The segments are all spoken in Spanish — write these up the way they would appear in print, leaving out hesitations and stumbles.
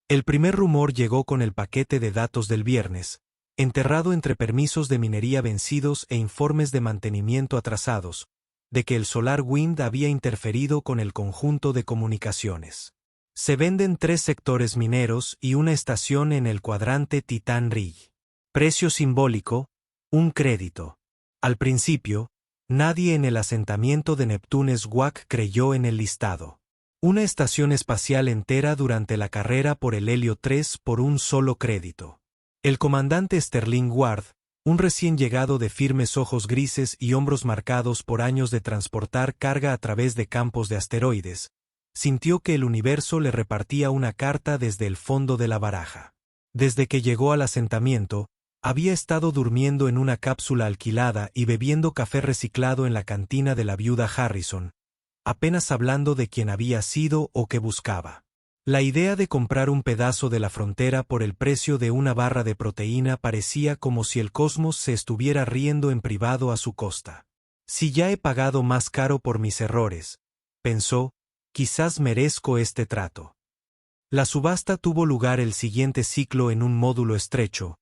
El primer rumor llegó con el paquete de datos del viernes, enterrado entre permisos de minería vencidos e informes de mantenimiento atrasados, de que el SolarWind había interferido con el conjunto de comunicaciones. Se venden 3 sectores mineros y una estación en el cuadrante Titan Ridge. Precio simbólico, un crédito. Al principio, nadie en el asentamiento de Neptunes WAC creyó en el listado. Una estación espacial entera durante la carrera por el Helio 3 por un solo crédito. El comandante Sterling Ward, un recién llegado de firmes ojos grises y hombros marcados por años de transportar carga a través de campos de asteroides, sintió que el universo le repartía una carta desde el fondo de la baraja. Desde que llegó al asentamiento, había estado durmiendo en una cápsula alquilada y bebiendo café reciclado en la cantina de la viuda Harrison, apenas hablando de quién había sido o qué buscaba. La idea de comprar un pedazo de la frontera por el precio de una barra de proteína parecía como si el cosmos se estuviera riendo en privado a su costa. Si ya he pagado más caro por mis errores, pensó, quizás merezco este trato. La subasta tuvo lugar el siguiente ciclo en un módulo estrecho,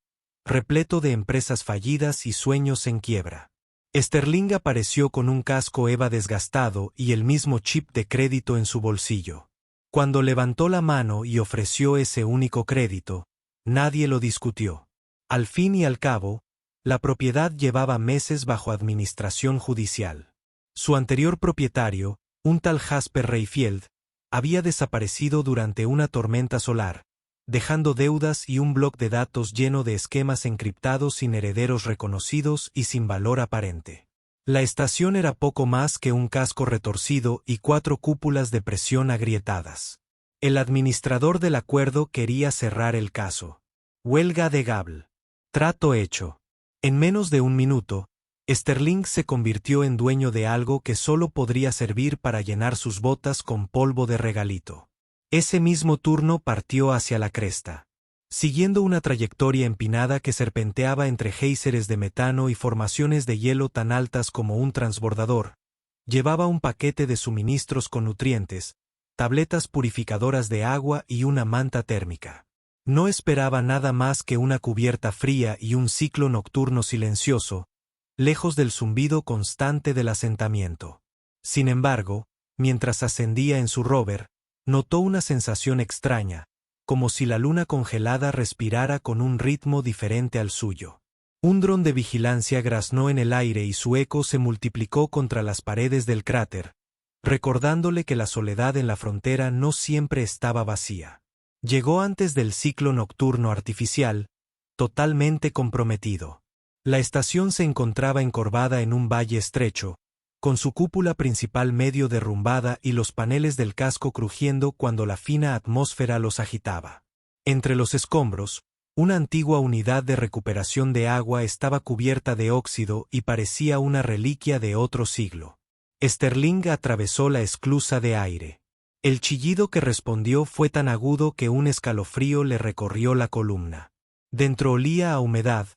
repleto de empresas fallidas y sueños en quiebra. Sterling apareció con un casco EVA desgastado y el mismo chip de crédito en su bolsillo. Cuando levantó la mano y ofreció ese único crédito, nadie lo discutió. Al fin y al cabo, la propiedad llevaba meses bajo administración judicial. Su anterior propietario, un tal Jasper Rayfield, había desaparecido durante una tormenta solar, dejando deudas y un bloc de datos lleno de esquemas encriptados sin herederos reconocidos y sin valor aparente. La estación era poco más que un casco retorcido y 4 cúpulas de presión agrietadas. El administrador del acuerdo quería cerrar el caso. Huelga de Gable. Trato hecho. En menos de un minuto, Sterling se convirtió en dueño de algo que solo podría servir para llenar sus botas con polvo de regalito. Ese mismo turno partió hacia la cresta. Siguiendo una trayectoria empinada que serpenteaba entre géiseres de metano y formaciones de hielo tan altas como un transbordador, llevaba un paquete de suministros con nutrientes, tabletas purificadoras de agua y una manta térmica. No esperaba nada más que una cubierta fría y un ciclo nocturno silencioso, lejos del zumbido constante del asentamiento. Sin embargo, mientras ascendía en su rover, notó una sensación extraña, como si la luna congelada respirara con un ritmo diferente al suyo. Un dron de vigilancia graznó en el aire y su eco se multiplicó contra las paredes del cráter, recordándole que la soledad en la frontera no siempre estaba vacía. Llegó antes del ciclo nocturno artificial, totalmente comprometido. La estación se encontraba encorvada en un valle estrecho, con su cúpula principal medio derrumbada y los paneles del casco crujiendo cuando la fina atmósfera los agitaba. Entre los escombros, una antigua unidad de recuperación de agua estaba cubierta de óxido y parecía una reliquia de otro siglo. Sterling atravesó la esclusa de aire. El chillido que respondió fue tan agudo que un escalofrío le recorrió la columna. Dentro olía a humedad,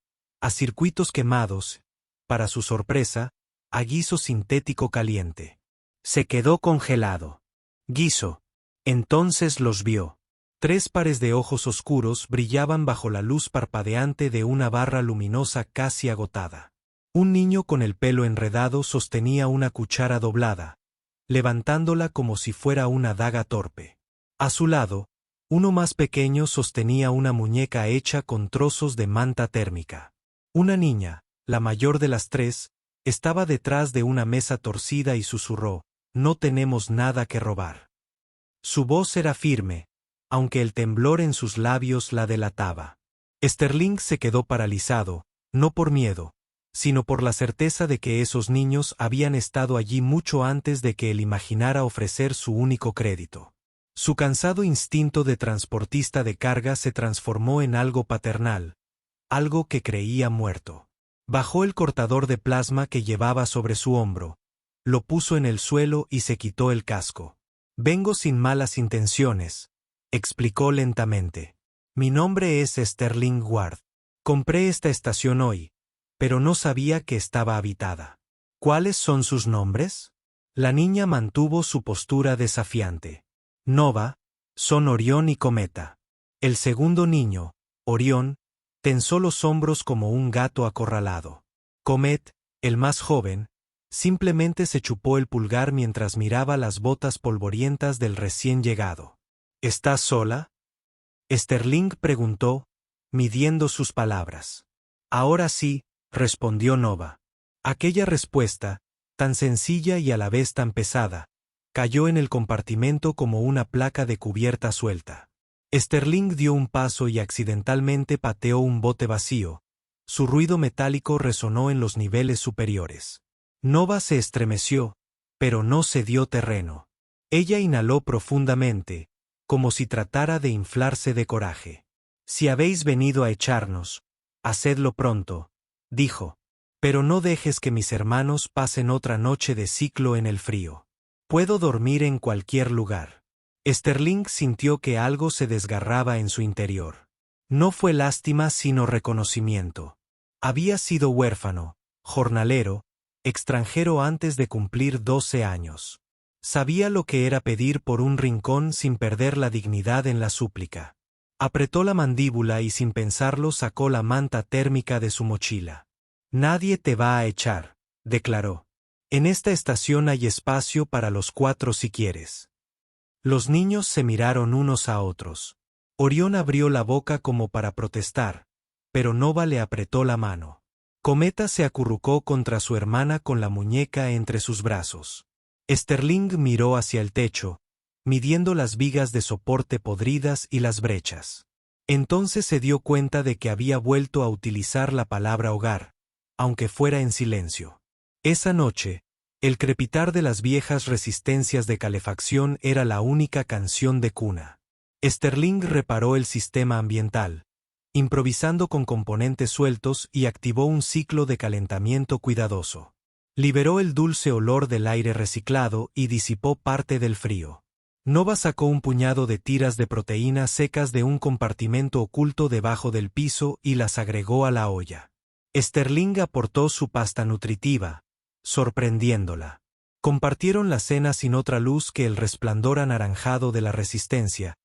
a circuitos quemados, para su sorpresa, a guiso sintético caliente. Se quedó congelado. Guiso. Entonces los vio. 3 pares de ojos oscuros brillaban bajo la luz parpadeante de una barra luminosa casi agotada. Un niño con el pelo enredado sostenía una cuchara doblada, levantándola como si fuera una daga torpe. A su lado, uno más pequeño sostenía una muñeca hecha con trozos de manta térmica. Una niña, la mayor de las 3, estaba detrás de una mesa torcida y susurró, «No tenemos nada que robar». Su voz era firme, aunque el temblor en sus labios la delataba. Sterling se quedó paralizado, no por miedo, sino por la certeza de que esos niños habían estado allí mucho antes de que él imaginara ofrecer su único crédito. Su cansado instinto de transportista de carga se transformó en algo paternal, algo que creía muerto. Bajó el cortador de plasma que llevaba sobre su hombro, lo puso en el suelo y se quitó el casco. «Vengo sin malas intenciones», explicó lentamente. «Mi nombre es Sterling Ward. Compré esta estación hoy, pero no sabía que estaba habitada». «¿Cuáles son sus nombres?» La niña mantuvo su postura desafiante. «Nova, son Orión y Cometa». El segundo niño, Orión, tensó los hombros como un gato acorralado. Comet, el más joven, simplemente se chupó el pulgar mientras miraba las botas polvorientas del recién llegado. ¿Estás sola? Sterling preguntó, midiendo sus palabras. Ahora sí, respondió Nova. Aquella respuesta, tan sencilla y a la vez tan pesada, cayó en el compartimento como una placa de cubierta suelta. Sterling dio un paso y accidentalmente pateó un bote vacío. Su ruido metálico resonó en los niveles superiores. Nova se estremeció, pero no cedió terreno. Ella inhaló profundamente, como si tratara de inflarse de coraje. Si habéis venido a echarnos, hacedlo pronto, dijo. Pero no dejes que mis hermanos pasen otra noche de ciclo en el frío. Puedo dormir en cualquier lugar. Sterling sintió que algo se desgarraba en su interior. No fue lástima sino reconocimiento. Había sido huérfano, jornalero, extranjero antes de cumplir 12 años. Sabía lo que era pedir por un rincón sin perder la dignidad en la súplica. Apretó la mandíbula y sin pensarlo sacó la manta térmica de su mochila. Nadie te va a echar, declaró. En esta estación hay espacio para los 4 si quieres. Los niños se miraron unos a otros. Orión abrió la boca como para protestar, pero Nova le apretó la mano. Cometa se acurrucó contra su hermana con la muñeca entre sus brazos. Sterling miró hacia el techo, midiendo las vigas de soporte podridas y las brechas. Entonces se dio cuenta de que había vuelto a utilizar la palabra hogar, aunque fuera en silencio. Esa noche, el crepitar de las viejas resistencias de calefacción era la única canción de cuna. Sterling reparó el sistema ambiental, improvisando con componentes sueltos y activó un ciclo de calentamiento cuidadoso. Liberó el dulce olor del aire reciclado y disipó parte del frío. Nova sacó un puñado de tiras de proteínas secas de un compartimento oculto debajo del piso y las agregó a la olla. Sterling aportó su pasta nutritiva, sorprendiéndola. Compartieron la cena sin otra luz que el resplandor anaranjado de la resistencia,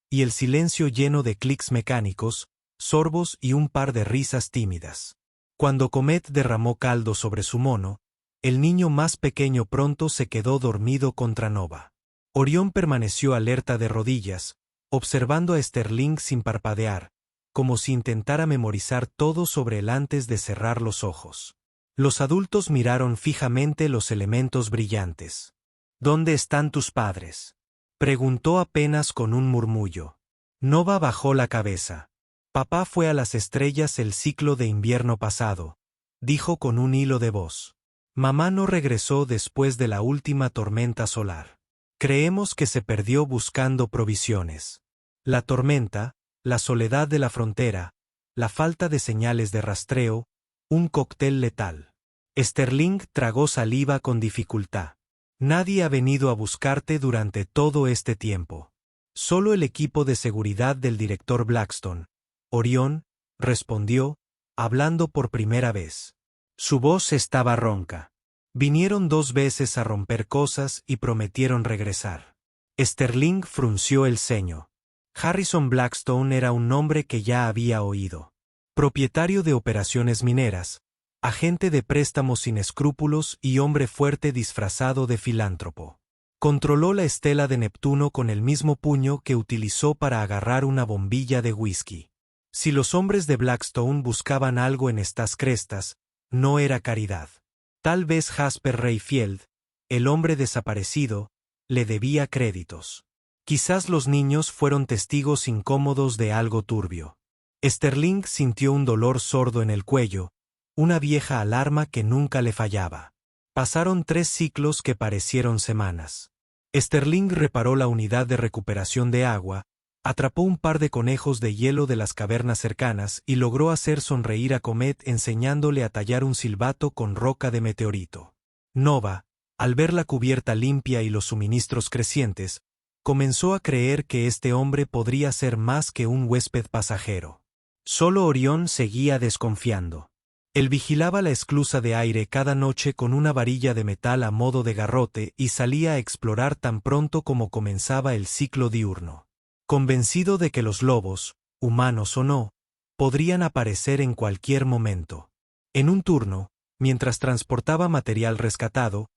y el silencio lleno de clics mecánicos, sorbos y un par de risas tímidas. Cuando Comet derramó caldo sobre su mono, el niño más pequeño pronto se quedó dormido contra Nova. Orión permaneció alerta de rodillas, observando a Sterling sin parpadear, como si intentara memorizar todo sobre él antes de cerrar los ojos. Los adultos miraron fijamente los elementos brillantes. ¿Dónde están tus padres?, preguntó apenas con un murmullo. Nova bajó la cabeza. Papá fue a las estrellas el ciclo de invierno pasado, dijo con un hilo de voz. Mamá no regresó después de la última tormenta solar. Creemos que se perdió buscando provisiones. La tormenta, la soledad de la frontera, la falta de señales de rastreo, un cóctel letal. Sterling tragó saliva con dificultad. Nadie ha venido a buscarte durante todo este tiempo. Solo el equipo de seguridad del director Blackstone. Orión, respondió, hablando por primera vez. Su voz estaba ronca. Vinieron 2 veces a romper cosas y prometieron regresar. Sterling frunció el ceño. Harrison Blackstone era un nombre que ya había oído. Propietario de operaciones mineras, agente de préstamos sin escrúpulos y hombre fuerte disfrazado de filántropo. Controló la estela de Neptuno con el mismo puño que utilizó para agarrar una bombilla de whisky. Si los hombres de Blackstone buscaban algo en estas crestas, no era caridad. Tal vez Jasper Rayfield, el hombre desaparecido, le debía créditos. Quizás los niños fueron testigos incómodos de algo turbio. Sterling sintió un dolor sordo en el cuello, una vieja alarma que nunca le fallaba. Pasaron 3 ciclos que parecieron semanas. Sterling reparó la unidad de recuperación de agua, atrapó un par de conejos de hielo de las cavernas cercanas y logró hacer sonreír a Comet enseñándole a tallar un silbato con roca de meteorito. Nova, al ver la cubierta limpia y los suministros crecientes, comenzó a creer que este hombre podría ser más que un huésped pasajero. Solo Orión seguía desconfiando. Él vigilaba la esclusa de aire cada noche con una varilla de metal a modo de garrote y salía a explorar tan pronto como comenzaba el ciclo diurno. convencido de que los lobos, humanos o no, podrían aparecer en cualquier momento. En un turno, mientras transportaba material rescatado,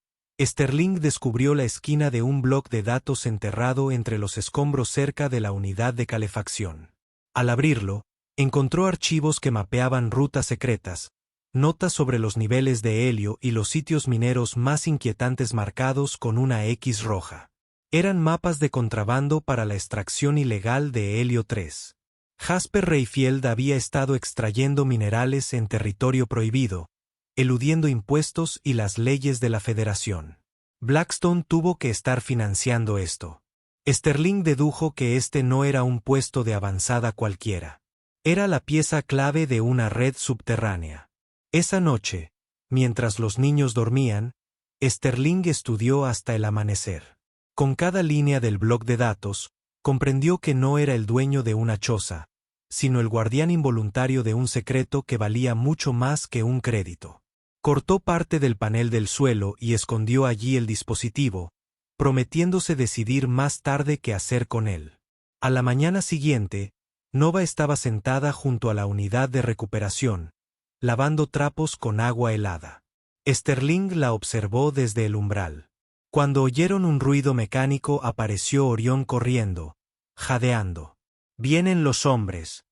Sterling descubrió la esquina de un bloc de datos enterrado entre los escombros cerca de la unidad de calefacción. Al abrirlo, encontró archivos que mapeaban rutas secretas, notas sobre los niveles de helio y los sitios mineros más inquietantes marcados con una X roja. Eran mapas de contrabando para la extracción ilegal de helio 3. Jasper Rayfield había estado extrayendo minerales en territorio prohibido, eludiendo impuestos y las leyes de la Federación. Blackstone tuvo que estar financiando esto. Sterling dedujo que este no era un puesto de avanzada cualquiera. Era la pieza clave de una red subterránea. Esa noche, mientras los niños dormían, Sterling estudió hasta el amanecer. Con cada línea del bloc de datos, comprendió que no era el dueño de una choza, sino el guardián involuntario de un secreto que valía mucho más que un crédito. Cortó parte del panel del suelo y escondió allí el dispositivo, prometiéndose decidir más tarde qué hacer con él. A la mañana siguiente, Nova estaba sentada junto a la unidad de recuperación, lavando trapos con agua helada. Sterling la observó desde el umbral. Cuando oyeron un ruido mecánico apareció Orión corriendo, jadeando. «Vienen los hombres»,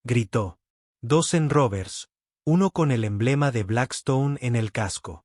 gritó. 2 en rovers, uno con el emblema de Blackstone en el casco.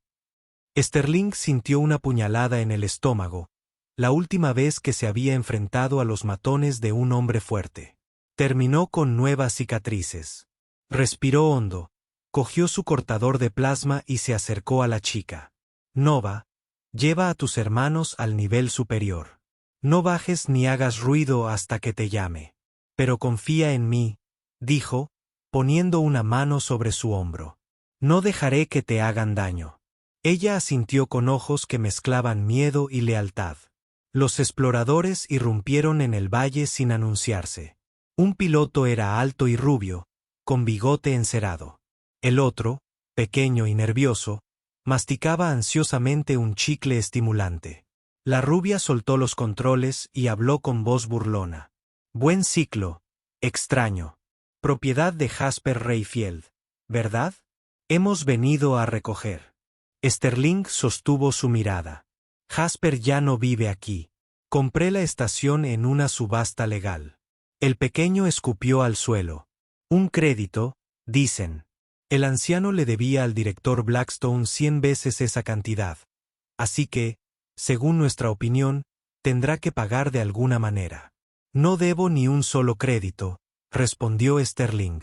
Sterling sintió una puñalada en el estómago, la última vez que se había enfrentado a los matones de un hombre fuerte. Terminó con nuevas cicatrices. Respiró hondo, cogió su cortador de plasma y se acercó a la chica. «Nova, lleva a tus hermanos al nivel superior. No bajes ni hagas ruido hasta que te llame. Pero confía en mí», dijo, poniendo una mano sobre su hombro. «No dejaré que te hagan daño». Ella asintió con ojos que mezclaban miedo y lealtad. Los exploradores irrumpieron en el valle sin anunciarse. Un piloto era alto y rubio, con bigote encerado. El otro, pequeño y nervioso, masticaba ansiosamente un chicle estimulante. La rubia soltó los controles y habló con voz burlona. «Buen ciclo, extraño. Propiedad de Jasper Rayfield, ¿verdad? Hemos venido a recoger». Sterling sostuvo su mirada. «Jasper ya no vive aquí. Compré la estación en una subasta legal». El pequeño escupió al suelo. «Un crédito, dicen». El anciano le debía al director Blackstone 100 veces esa cantidad. Así que, según nuestra opinión, tendrá que pagar de alguna manera. «No debo ni un solo crédito», respondió Sterling.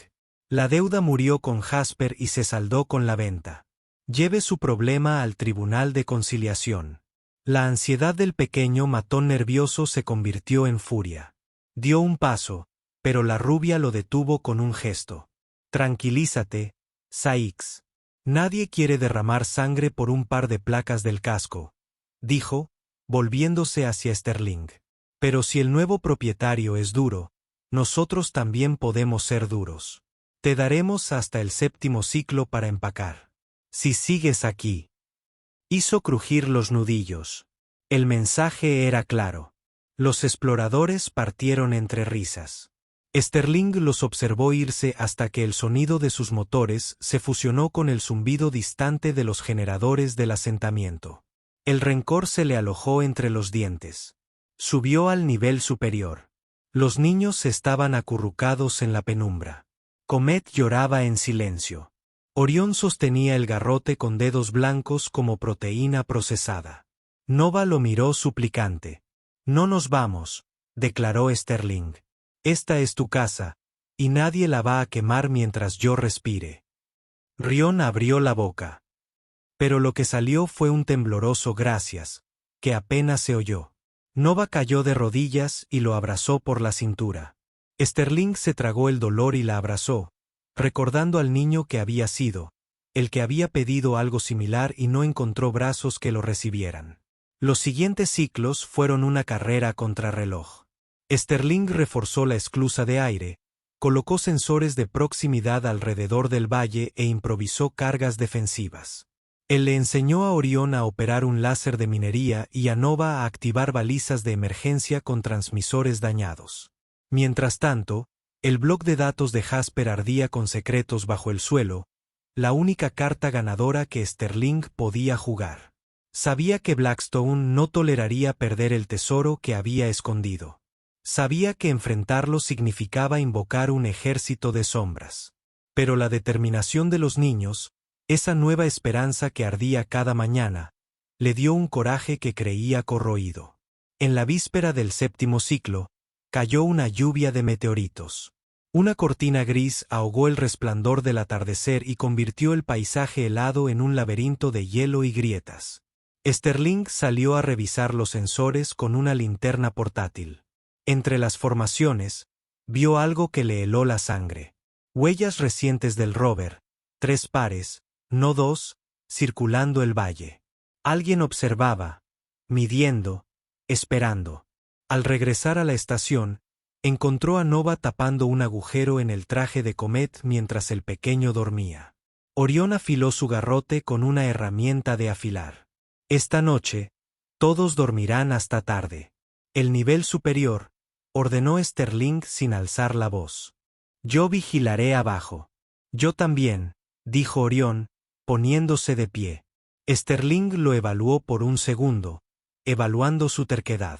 «La deuda murió con Jasper y se saldó con la venta. Lleve su problema al Tribunal de Conciliación». La ansiedad del pequeño matón nervioso se convirtió en furia. Dio un paso, pero la rubia lo detuvo con un gesto. «Tranquilízate, Sykes. Nadie quiere derramar sangre por un par de placas del casco», dijo, volviéndose hacia Sterling. «Pero si el nuevo propietario es duro, nosotros también podemos ser duros. Te daremos hasta el 7º ciclo para empacar. Si sigues aquí». Hizo crujir los nudillos. El mensaje era claro. Los exploradores partieron entre risas. Sterling los observó irse hasta que el sonido de sus motores se fusionó con el zumbido distante de los generadores del asentamiento. El rencor se le alojó entre los dientes. Subió al nivel superior. Los niños estaban acurrucados en la penumbra. Comet lloraba en silencio. Orión sostenía el garrote con dedos blancos como proteína procesada. Nova lo miró suplicante. «No nos vamos», declaró Sterling. «Esta es tu casa, y nadie la va a quemar mientras yo respire». Rion abrió la boca. Pero lo que salió fue un tembloroso «gracias», que apenas se oyó. Nova cayó de rodillas y lo abrazó por la cintura. Sterling se tragó el dolor y la abrazó, recordando al niño que había sido, el que había pedido algo similar y no encontró brazos que lo recibieran. Los siguientes ciclos fueron una carrera contrarreloj. Sterling reforzó la esclusa de aire, colocó sensores de proximidad alrededor del valle e improvisó cargas defensivas. Él le enseñó a Orión a operar un láser de minería y a Nova a activar balizas de emergencia con transmisores dañados. Mientras tanto, el bloc de datos de Jasper ardía con secretos bajo el suelo, la única carta ganadora que Sterling podía jugar. Sabía que Blackstone no toleraría perder el tesoro que había escondido. Sabía que enfrentarlo significaba invocar un ejército de sombras. Pero la determinación de los niños, esa nueva esperanza que ardía cada mañana, le dio un coraje que creía corroído. En la víspera del séptimo ciclo, cayó una lluvia de meteoritos. Una cortina gris ahogó el resplandor del atardecer y convirtió el paisaje helado en un laberinto de hielo y grietas. Sterling salió a revisar los sensores con una linterna portátil. Entre las formaciones, vio algo que le heló la sangre. Huellas recientes del rover, 3 pares, no 2, circulando el valle. Alguien observaba, midiendo, esperando. Al regresar a la estación, encontró a Nova tapando un agujero en el traje de Comet mientras el pequeño dormía. Orión afiló su garrote con una herramienta de afilar. Esta noche, todos dormirán hasta tarde. El nivel superior, ordenó Sterling sin alzar la voz. Yo vigilaré abajo. Yo también, dijo Orión, poniéndose de pie. Sterling lo evaluó por un segundo, evaluando su terquedad.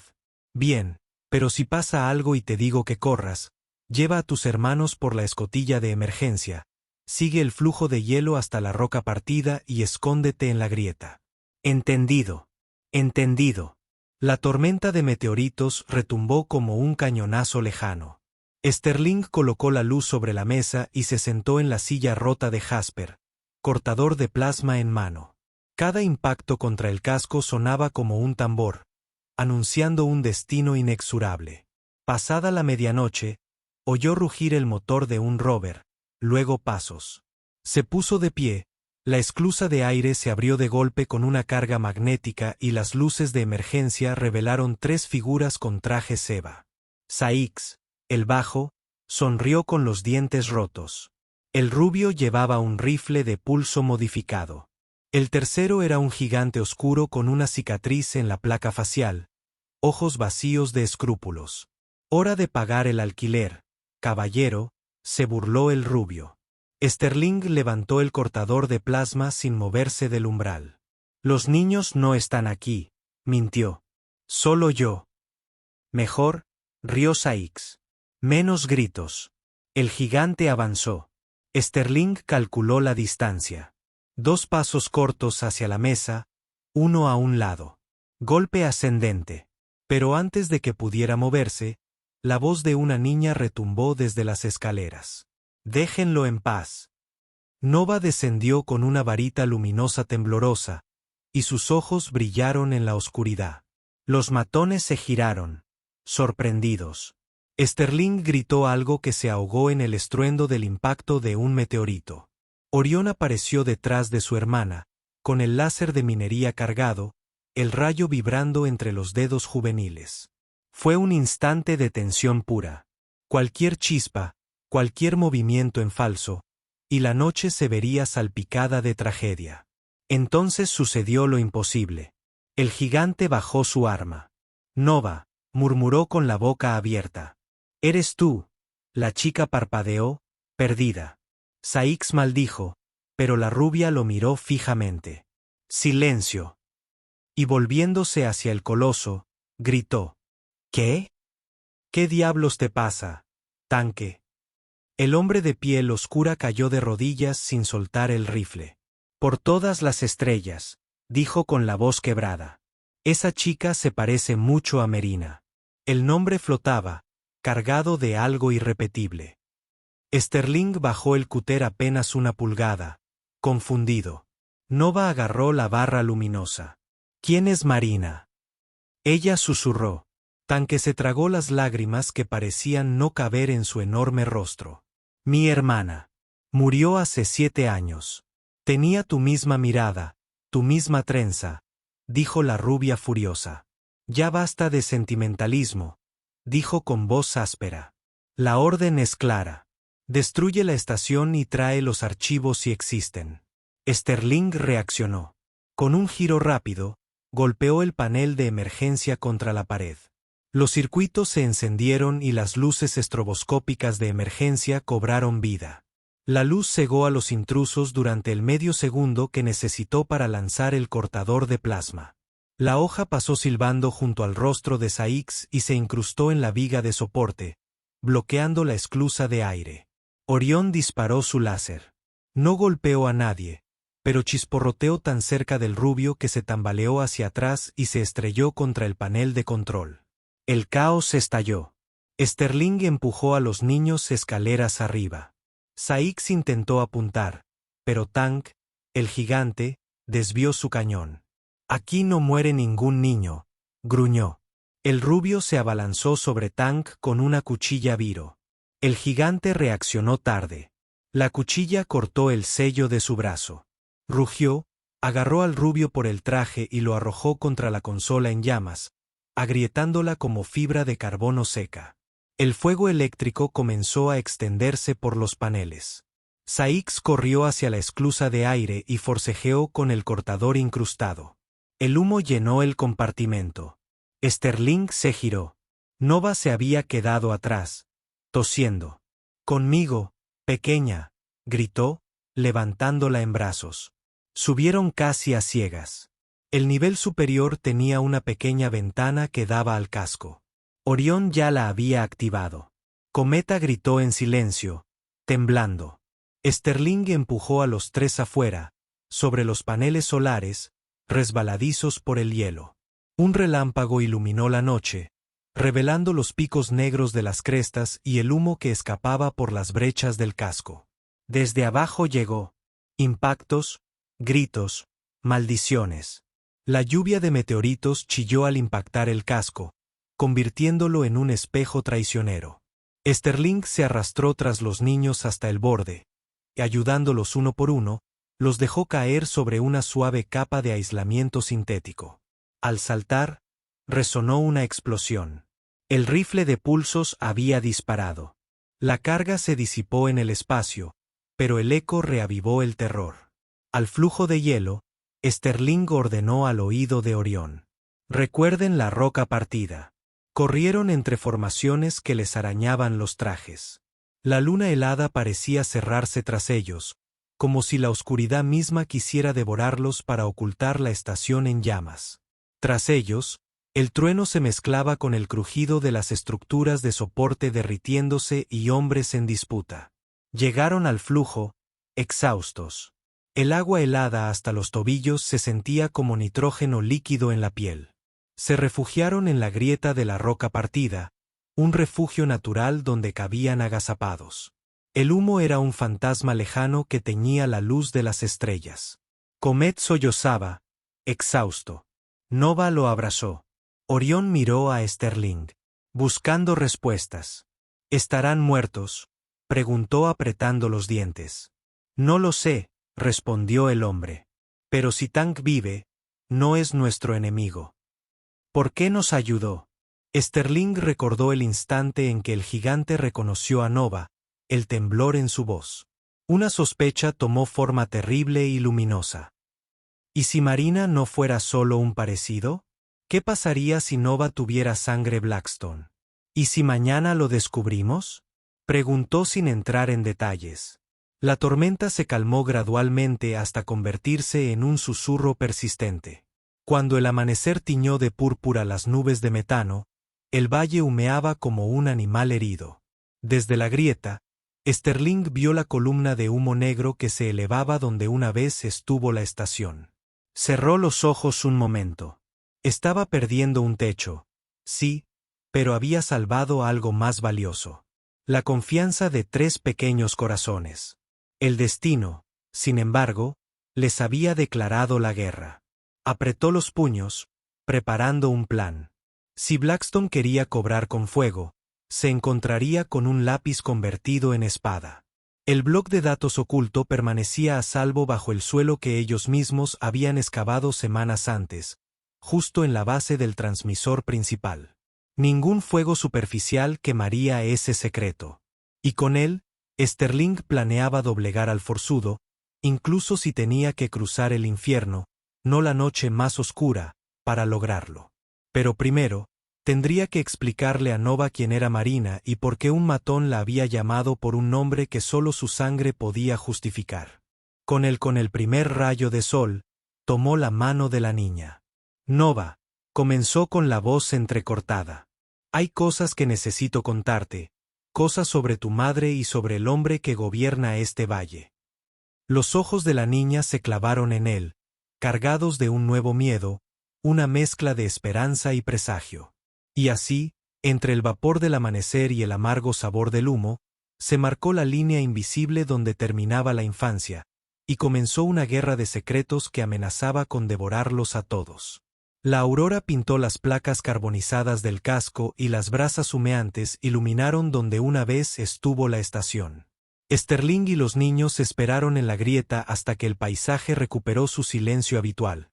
Bien, pero si pasa algo y te digo que corras, lleva a tus hermanos por la escotilla de emergencia, sigue el flujo de hielo hasta la roca partida y escóndete en la grieta. Entendido. Entendido. La tormenta de meteoritos retumbó como un cañonazo lejano. Sterling colocó la luz sobre la mesa y se sentó en la silla rota de Jasper, cortador de plasma en mano. Cada impacto contra el casco sonaba como un tambor, anunciando un destino inexorable. Pasada la medianoche, oyó rugir el motor de un rover, luego pasos. Se puso de pie, la esclusa de aire se abrió de golpe con una carga magnética y las luces de emergencia revelaron 3 figuras con traje Seba. Saix, el bajo, sonrió con los dientes rotos. El rubio llevaba un rifle de pulso modificado. El tercero era un gigante oscuro con una cicatriz en la placa facial, ojos vacíos de escrúpulos. Hora de pagar el alquiler, caballero, se burló el rubio. Sterling levantó el cortador de plasma sin moverse del umbral. Los niños no están aquí, mintió. Solo yo. Mejor, rió Saix. Menos gritos. El gigante avanzó. Sterling calculó la distancia. 2 pasos cortos hacia la mesa, uno a un lado. Golpe ascendente. Pero antes de que pudiera moverse, la voz de una niña retumbó desde las escaleras. Déjenlo en paz. Nova descendió con una varita luminosa temblorosa, y sus ojos brillaron en la oscuridad. Los matones se giraron, sorprendidos. Sterling gritó algo que se ahogó en el estruendo del impacto de un meteorito. Orión apareció detrás de su hermana, con el láser de minería cargado, el rayo vibrando entre los dedos juveniles. Fue un instante de tensión pura. Cualquier chispa, cualquier movimiento en falso, y la noche se vería salpicada de tragedia. Entonces sucedió lo imposible. El gigante bajó su arma. Nova, murmuró con la boca abierta. «¿Eres tú?» La chica parpadeó, perdida. Saix maldijo, pero la rubia lo miró fijamente. «Silencio». Y volviéndose hacia el coloso, gritó. «¿Qué? ¿Qué diablos te pasa, tanque?» El hombre de piel oscura cayó de rodillas sin soltar el rifle. «Por todas las estrellas», dijo con la voz quebrada. «Esa chica se parece mucho a Merina». El nombre flotaba, cargado de algo irrepetible. Sterling bajó el cúter apenas 1 pulgada, confundido. Nova agarró la barra luminosa. «¿Quién es Marina?» Ella susurró, tan que se tragó las lágrimas que parecían no caber en su enorme rostro. «Mi hermana. Murió hace 7 años. Tenía tu misma mirada, tu misma trenza», dijo la rubia furiosa. «Ya basta de sentimentalismo», dijo con voz áspera. «La orden es clara. Destruye la estación y trae los archivos si existen». Sterling reaccionó. Con un giro rápido, golpeó el panel de emergencia contra la pared. Los circuitos se encendieron y las luces estroboscópicas de emergencia cobraron vida. La luz cegó a los intrusos durante el medio segundo que necesitó para lanzar el cortador de plasma. La hoja pasó silbando junto al rostro de Saix y se incrustó en la viga de soporte, bloqueando la esclusa de aire. Orión disparó su láser. No golpeó a nadie, pero chisporroteó tan cerca del rubio que se tambaleó hacia atrás y se estrelló contra el panel de control. El caos estalló. Sterling empujó a los niños escaleras arriba. Saix intentó apuntar, pero Tank, el gigante, desvió su cañón. «Aquí no muere ningún niño», gruñó. El rubio se abalanzó sobre Tank con una cuchilla viro. El gigante reaccionó tarde. La cuchilla cortó el sello de su brazo. Rugió, agarró al rubio por el traje y lo arrojó contra la consola en llamas, agrietándola como fibra de carbono seca. El fuego eléctrico comenzó a extenderse por los paneles. Saix corrió hacia la esclusa de aire y forcejeó con el cortador incrustado. El humo llenó el compartimento. Sterling se giró. Nova se había quedado atrás, tosiendo. «Conmigo, pequeña», gritó, levantándola en brazos. Subieron casi a ciegas. El nivel superior tenía una pequeña ventana que daba al casco. Orión ya la había activado. Cometa gritó en silencio, temblando. Sterling empujó a los tres afuera, sobre los paneles solares, resbaladizos por el hielo. Un relámpago iluminó la noche, revelando los picos negros de las crestas y el humo que escapaba por las brechas del casco. Desde abajo llegó impactos, gritos, maldiciones. La lluvia de meteoritos chilló al impactar el casco, convirtiéndolo en un espejo traicionero. Sterling se arrastró tras los niños hasta el borde, y ayudándolos uno por uno, los dejó caer sobre una suave capa de aislamiento sintético. Al saltar, resonó una explosión. El rifle de pulsos había disparado. La carga se disipó en el espacio, pero el eco reavivó el terror. Al flujo de hielo, Sterling ordenó al oído de Orión: «Recuerden la roca partida». Corrieron entre formaciones que les arañaban los trajes. La luna helada parecía cerrarse tras ellos, como si la oscuridad misma quisiera devorarlos para ocultar la estación en llamas. Tras ellos, el trueno se mezclaba con el crujido de las estructuras de soporte derritiéndose y hombres en disputa. Llegaron al flujo, exhaustos. El agua helada hasta los tobillos se sentía como nitrógeno líquido en la piel. Se refugiaron en la grieta de la roca partida, un refugio natural donde cabían agazapados. El humo era un fantasma lejano que teñía la luz de las estrellas. Comet sollozaba, exhausto. Nova lo abrazó. Orión miró a Sterling, buscando respuestas. «¿Estarán muertos?», preguntó apretando los dientes. «No lo sé», respondió el hombre. «Pero si Tank vive, no es nuestro enemigo». «¿Por qué nos ayudó?». Sterling recordó el instante en que el gigante reconoció a Nova, el temblor en su voz. Una sospecha tomó forma terrible y luminosa. ¿Y si Marina no fuera solo un parecido? ¿Qué pasaría si Nova tuviera sangre Blackstone? ¿Y si mañana lo descubrimos?, preguntó sin entrar en detalles. La tormenta se calmó gradualmente hasta convertirse en un susurro persistente. Cuando el amanecer tiñó de púrpura las nubes de metano, el valle humeaba como un animal herido. Desde la grieta, Sterling vio la columna de humo negro que se elevaba donde una vez estuvo la estación. Cerró los ojos un momento. Estaba perdiendo un techo, sí, pero había salvado algo más valioso: la confianza de tres pequeños corazones. El destino, sin embargo, les había declarado la guerra. Apretó los puños, preparando un plan. Si Blackstone quería cobrar con fuego, se encontraría con un lápiz convertido en espada. El bloc de datos oculto permanecía a salvo bajo el suelo que ellos mismos habían excavado semanas antes, justo en la base del transmisor principal. Ningún fuego superficial quemaría ese secreto. Y con él, Sterling planeaba doblegar al forzudo, incluso si tenía que cruzar el infierno, no la noche más oscura, para lograrlo. Pero primero, Tendría que explicarle a Nova quién era Marina y por qué un matón la había llamado por un nombre que solo su sangre podía justificar. Con el primer rayo de sol, tomó la mano de la niña. Nova, comenzó con la voz entrecortada. Hay cosas que necesito contarte, cosas sobre tu madre y sobre el hombre que gobierna este valle. Los ojos de la niña se clavaron en él, cargados de un nuevo miedo, una mezcla de esperanza y presagio. Y así, entre el vapor del amanecer y el amargo sabor del humo, se marcó la línea invisible donde terminaba la infancia, y comenzó una guerra de secretos que amenazaba con devorarlos a todos. La aurora pintó las placas carbonizadas del casco y las brasas humeantes iluminaron donde una vez estuvo la estación. Sterling y los niños esperaron en la grieta hasta que el paisaje recuperó su silencio habitual.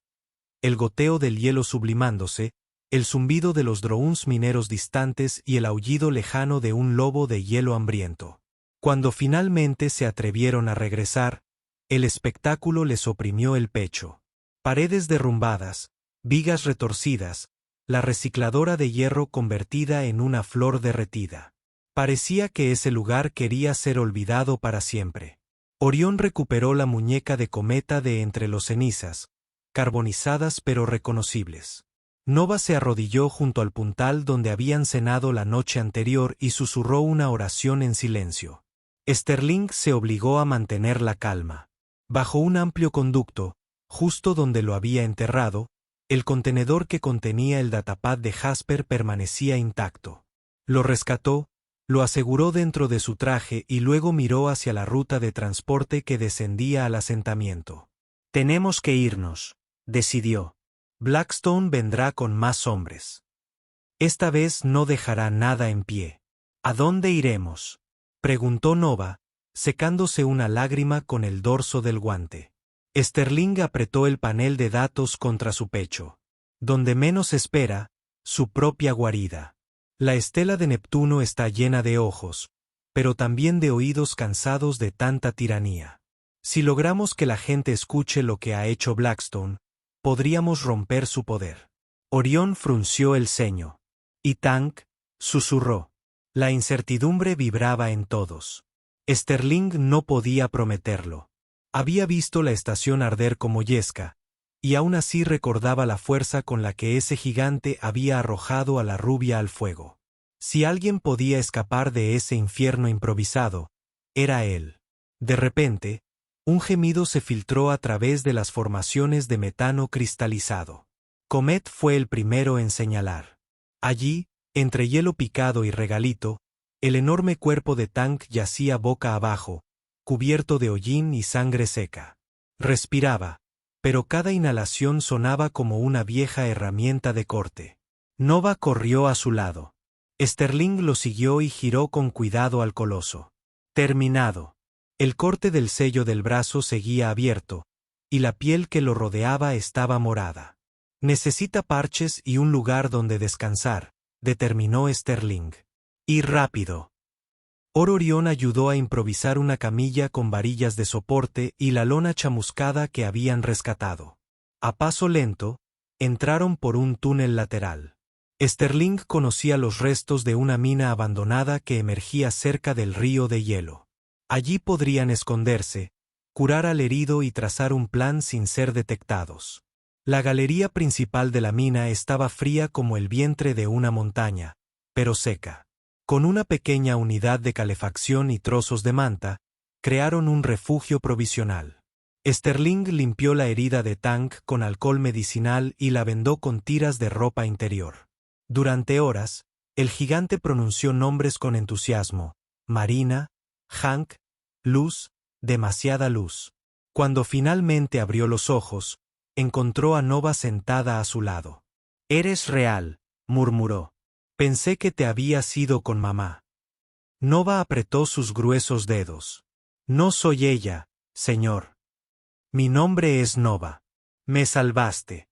El goteo del hielo sublimándose, el zumbido de los drones mineros distantes y el aullido lejano de un lobo de hielo hambriento. Cuando finalmente se atrevieron a regresar, el espectáculo les oprimió el pecho. Paredes derrumbadas, vigas retorcidas, la recicladora de hierro convertida en una flor derretida. Parecía que ese lugar quería ser olvidado para siempre. Orión recuperó la muñeca de cometa de entre los cenizas, carbonizadas pero reconocibles. Nova se arrodilló junto al puntal donde habían cenado la noche anterior y susurró una oración en silencio. Sterling se obligó a mantener la calma. Bajo un amplio conducto, justo donde lo había enterrado, el contenedor que contenía el datapad de Jasper permanecía intacto. Lo rescató, lo aseguró dentro de su traje y luego miró hacia la ruta de transporte que descendía al asentamiento. «Tenemos que irnos», decidió. «Blackstone vendrá con más hombres. Esta vez no dejará nada en pie». «¿A dónde iremos?», preguntó Nova, secándose una lágrima con el dorso del guante. Sterling apretó el panel de datos contra su pecho. «Donde menos espera, su propia guarida. La estela de Neptuno está llena de ojos, pero también de oídos cansados de tanta tiranía. Si logramos que la gente escuche lo que ha hecho Blackstone, podríamos romper su poder». Orión frunció el ceño. «¿Y Tank?», susurró. La incertidumbre vibraba en todos. Sterling no podía prometerlo. Había visto la estación arder como yesca, y aún así recordaba la fuerza con la que ese gigante había arrojado a la rubia al fuego. Si alguien podía escapar de ese infierno improvisado, era él. De repente, un gemido se filtró a través de las formaciones de metano cristalizado. Comet fue el primero en señalar. Allí, entre hielo picado y regalito, el enorme cuerpo de Tank yacía boca abajo, cubierto de hollín y sangre seca. Respiraba, pero cada inhalación sonaba como una vieja herramienta de corte. Nova corrió a su lado. Sterling lo siguió y giró con cuidado al coloso. Terminado. El corte del sello del brazo seguía abierto, y la piel que lo rodeaba estaba morada. «Necesita parches y un lugar donde descansar», determinó Sterling. «Y rápido». Orión ayudó a improvisar una camilla con varillas de soporte y la lona chamuscada que habían rescatado. A paso lento, entraron por un túnel lateral. Sterling conocía los restos de una mina abandonada que emergía cerca del río de hielo. Allí podrían esconderse, curar al herido y trazar un plan sin ser detectados. La galería principal de la mina estaba fría como el vientre de una montaña, pero seca. Con una pequeña unidad de calefacción y trozos de manta, crearon un refugio provisional. Sterling limpió la herida de Tank con alcohol medicinal y la vendó con tiras de ropa interior. Durante horas, el gigante pronunció nombres con entusiasmo: Marina, Hank, luz, demasiada luz. Cuando finalmente abrió los ojos, encontró a Nova sentada a su lado. «Eres real», murmuró. «Pensé que te habías ido con mamá». Nova apretó sus gruesos dedos. «No soy ella, señor. Mi nombre es Nova. Me salvaste».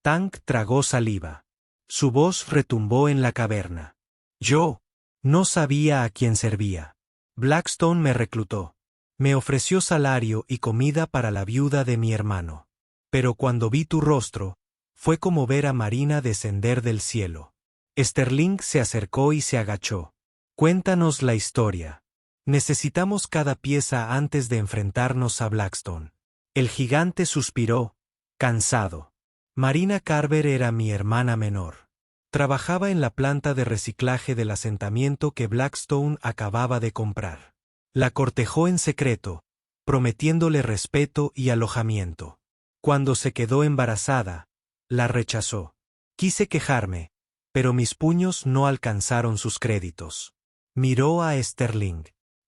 Tank tragó saliva. Su voz retumbó en la caverna. «Yo no sabía a quién servía. Blackstone me reclutó. Me ofreció salario y comida para la viuda de mi hermano. Pero cuando vi tu rostro, fue como ver a Marina descender del cielo. Sterling se acercó y se agachó. Cuéntanos la historia. Necesitamos cada pieza antes de enfrentarnos a Blackstone. El gigante suspiró, cansado. Marina Carver era mi hermana menor. Trabajaba en la planta de reciclaje del asentamiento que Blackstone acababa de comprar. La cortejó en secreto, prometiéndole respeto y alojamiento. Cuando se quedó embarazada, la rechazó. Quise quejarme, pero mis puños no alcanzaron sus créditos. Miró a Sterling.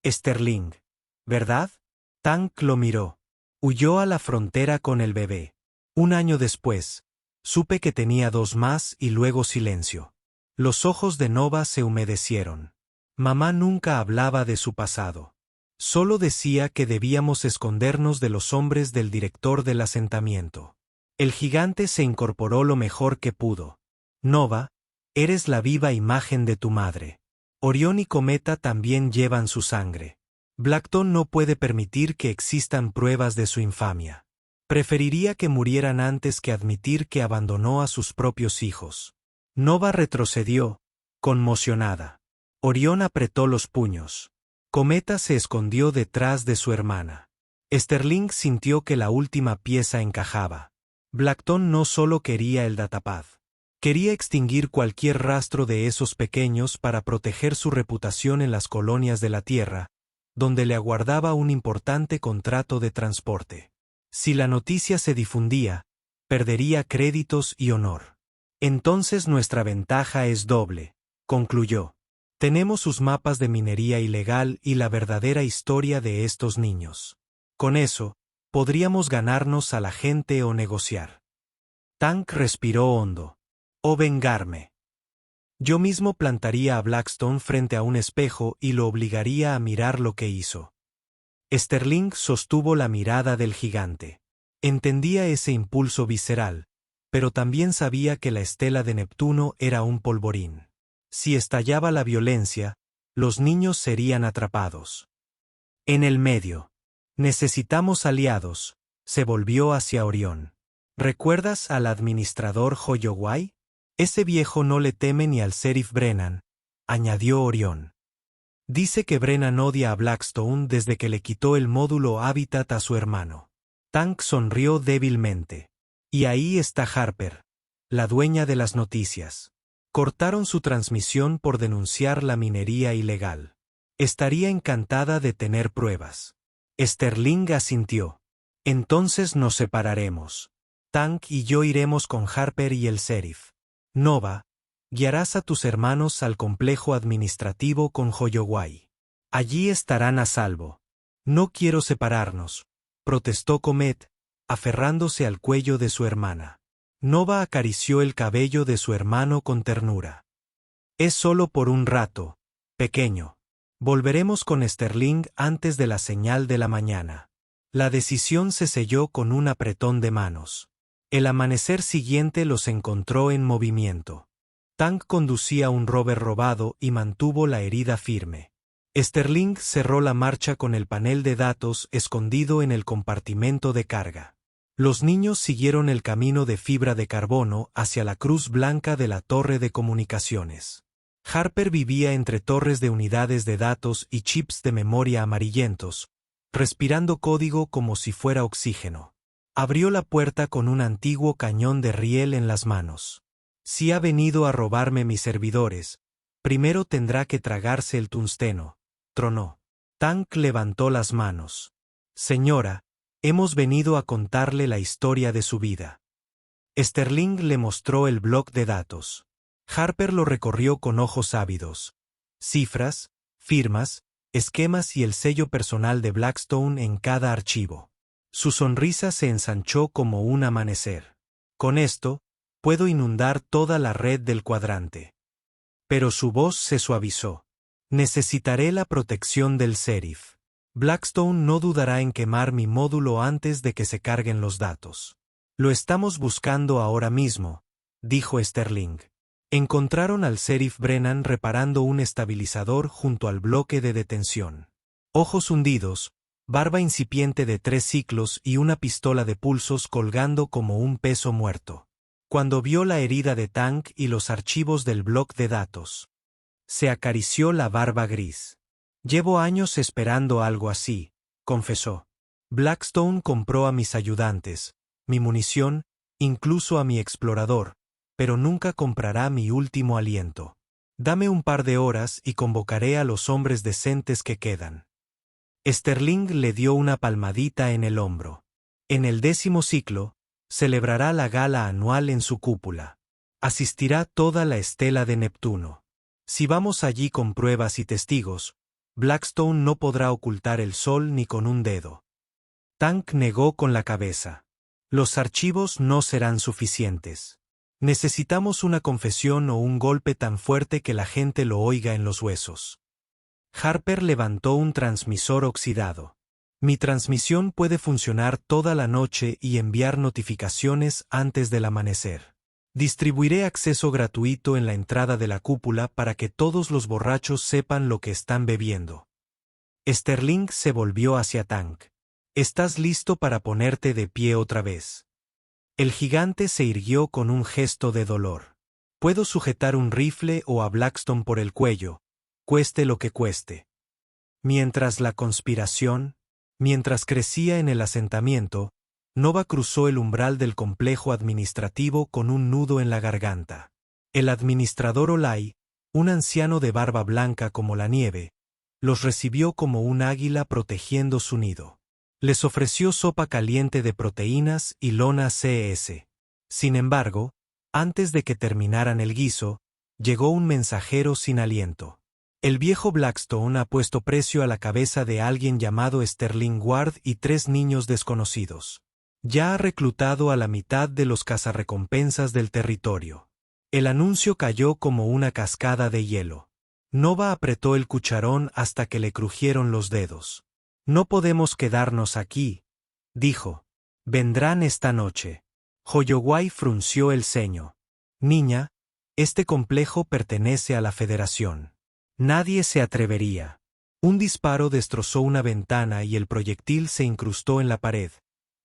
Sterling, ¿verdad? Tank lo miró. Huyó a la frontera con el bebé. Un año después, supe que tenía 2 más y luego silencio. Los ojos de Nova se humedecieron. Mamá nunca hablaba de su pasado. Solo decía que debíamos escondernos de los hombres del director del asentamiento. El gigante se incorporó lo mejor que pudo. Nova, eres la viva imagen de tu madre. Orión y Cometa también llevan su sangre. Blackstone no puede permitir que existan pruebas de su infamia. Preferiría que murieran antes que admitir que abandonó a sus propios hijos. Nova retrocedió, conmocionada. Orión apretó los puños. Cometa se escondió detrás de su hermana. Sterling sintió que la última pieza encajaba. Blackstone no solo quería el datapad. Quería extinguir cualquier rastro de esos pequeños para proteger su reputación en las colonias de la Tierra, donde le aguardaba un importante contrato de transporte. Si la noticia se difundía, perdería créditos y honor. Entonces nuestra ventaja es doble, concluyó. Tenemos sus mapas de minería ilegal y la verdadera historia de estos niños. Con eso, podríamos ganarnos a la gente o negociar. Tank respiró hondo. O vengarme. Yo mismo plantaría a Blackstone frente a un espejo y lo obligaría a mirar lo que hizo. Sterling sostuvo la mirada del gigante. Entendía ese impulso visceral, pero también sabía que la estela de Neptuno era un polvorín. Si estallaba la violencia, los niños serían atrapados. En el medio. Necesitamos aliados, se volvió hacia Orión. ¿Recuerdas al administrador Holloway? Ese viejo no le teme ni al sheriff Brennan, añadió Orión. Dice que Brennan odia a Blackstone desde que le quitó el módulo hábitat a su hermano. Tank sonrió débilmente. Y ahí está Harper, la dueña de las noticias. Cortaron su transmisión por denunciar la minería ilegal. Estaría encantada de tener pruebas. Sterling asintió. Entonces nos separaremos. Tank y yo iremos con Harper y el sheriff. Nova, guiarás a tus hermanos al complejo administrativo con Holloway. Allí estarán a salvo. No quiero separarnos, protestó Comet, aferrándose al cuello de su hermana. Nova acarició el cabello de su hermano con ternura. Es solo por un rato, pequeño. Volveremos con Sterling antes de la señal de la mañana. La decisión se selló con un apretón de manos. El amanecer siguiente los encontró en movimiento. Tank conducía un rover robado y mantuvo la herida firme. Sterling cerró la marcha con el panel de datos escondido en el compartimento de carga. Los niños siguieron el camino de fibra de carbono hacia la cruz blanca de la torre de comunicaciones. Harper vivía entre torres de unidades de datos y chips de memoria amarillentos, respirando código como si fuera oxígeno. Abrió la puerta con un antiguo cañón de riel en las manos. Si ha venido a robarme mis servidores, primero tendrá que tragarse el tungsteno, tronó. Tank levantó las manos. Señora, hemos venido a contarle la historia de su vida. Sterling le mostró el bloc de datos. Harper lo recorrió con ojos ávidos. Cifras, firmas, esquemas y el sello personal de Blackstone en cada archivo. Su sonrisa se ensanchó como un amanecer. Con esto, puedo inundar toda la red del cuadrante. Pero su voz se suavizó. Necesitaré la protección del sheriff. Blackstone no dudará en quemar mi módulo antes de que se carguen los datos. Lo estamos buscando ahora mismo, dijo Sterling. Encontraron al sheriff Brennan reparando un estabilizador junto al bloque de detención. Ojos hundidos, barba incipiente de 3 ciclos y una pistola de pulsos colgando como un peso muerto. Cuando vio la herida de Tank y los archivos del bloc de datos, se acarició la barba gris. Llevo años esperando algo así, confesó. Blackstone compró a mis ayudantes, mi munición, incluso a mi explorador, pero nunca comprará mi último aliento. Dame un par de horas y convocaré a los hombres decentes que quedan. Sterling le dio una palmadita en el hombro. En el 10º ciclo, celebrará la gala anual en su cúpula. Asistirá toda la estela de Neptuno. Si vamos allí con pruebas y testigos, Blackstone no podrá ocultar el sol ni con un dedo. Tank negó con la cabeza. Los archivos no serán suficientes. Necesitamos una confesión o un golpe tan fuerte que la gente lo oiga en los huesos. Harper levantó un transmisor oxidado. Mi transmisión puede funcionar toda la noche y enviar notificaciones antes del amanecer. Distribuiré acceso gratuito en la entrada de la cúpula para que todos los borrachos sepan lo que están bebiendo. Sterling se volvió hacia Tank. ¿Estás listo para ponerte de pie otra vez? El gigante se irguió con un gesto de dolor. Puedo sujetar un rifle o a Blackstone por el cuello, cueste lo que cueste. Mientras crecía en el asentamiento, Nova cruzó el umbral del complejo administrativo con un nudo en la garganta. El administrador Olay, un anciano de barba blanca como la nieve, los recibió como un águila protegiendo su nido. Les ofreció sopa caliente de proteínas y lona CS. Sin embargo, antes de que terminaran el guiso, llegó un mensajero sin aliento. El viejo Blackstone ha puesto precio a la cabeza de alguien llamado Sterling Ward y 3 niños desconocidos. Ya ha reclutado a la mitad de los cazarrecompensas del territorio. El anuncio cayó como una cascada de hielo. Nova apretó el cucharón hasta que le crujieron los dedos. No podemos quedarnos aquí, dijo. Vendrán esta noche. Holloway frunció el ceño. Niña, este complejo pertenece a la Federación. Nadie se atrevería. Un disparo destrozó una ventana y el proyectil se incrustó en la pared,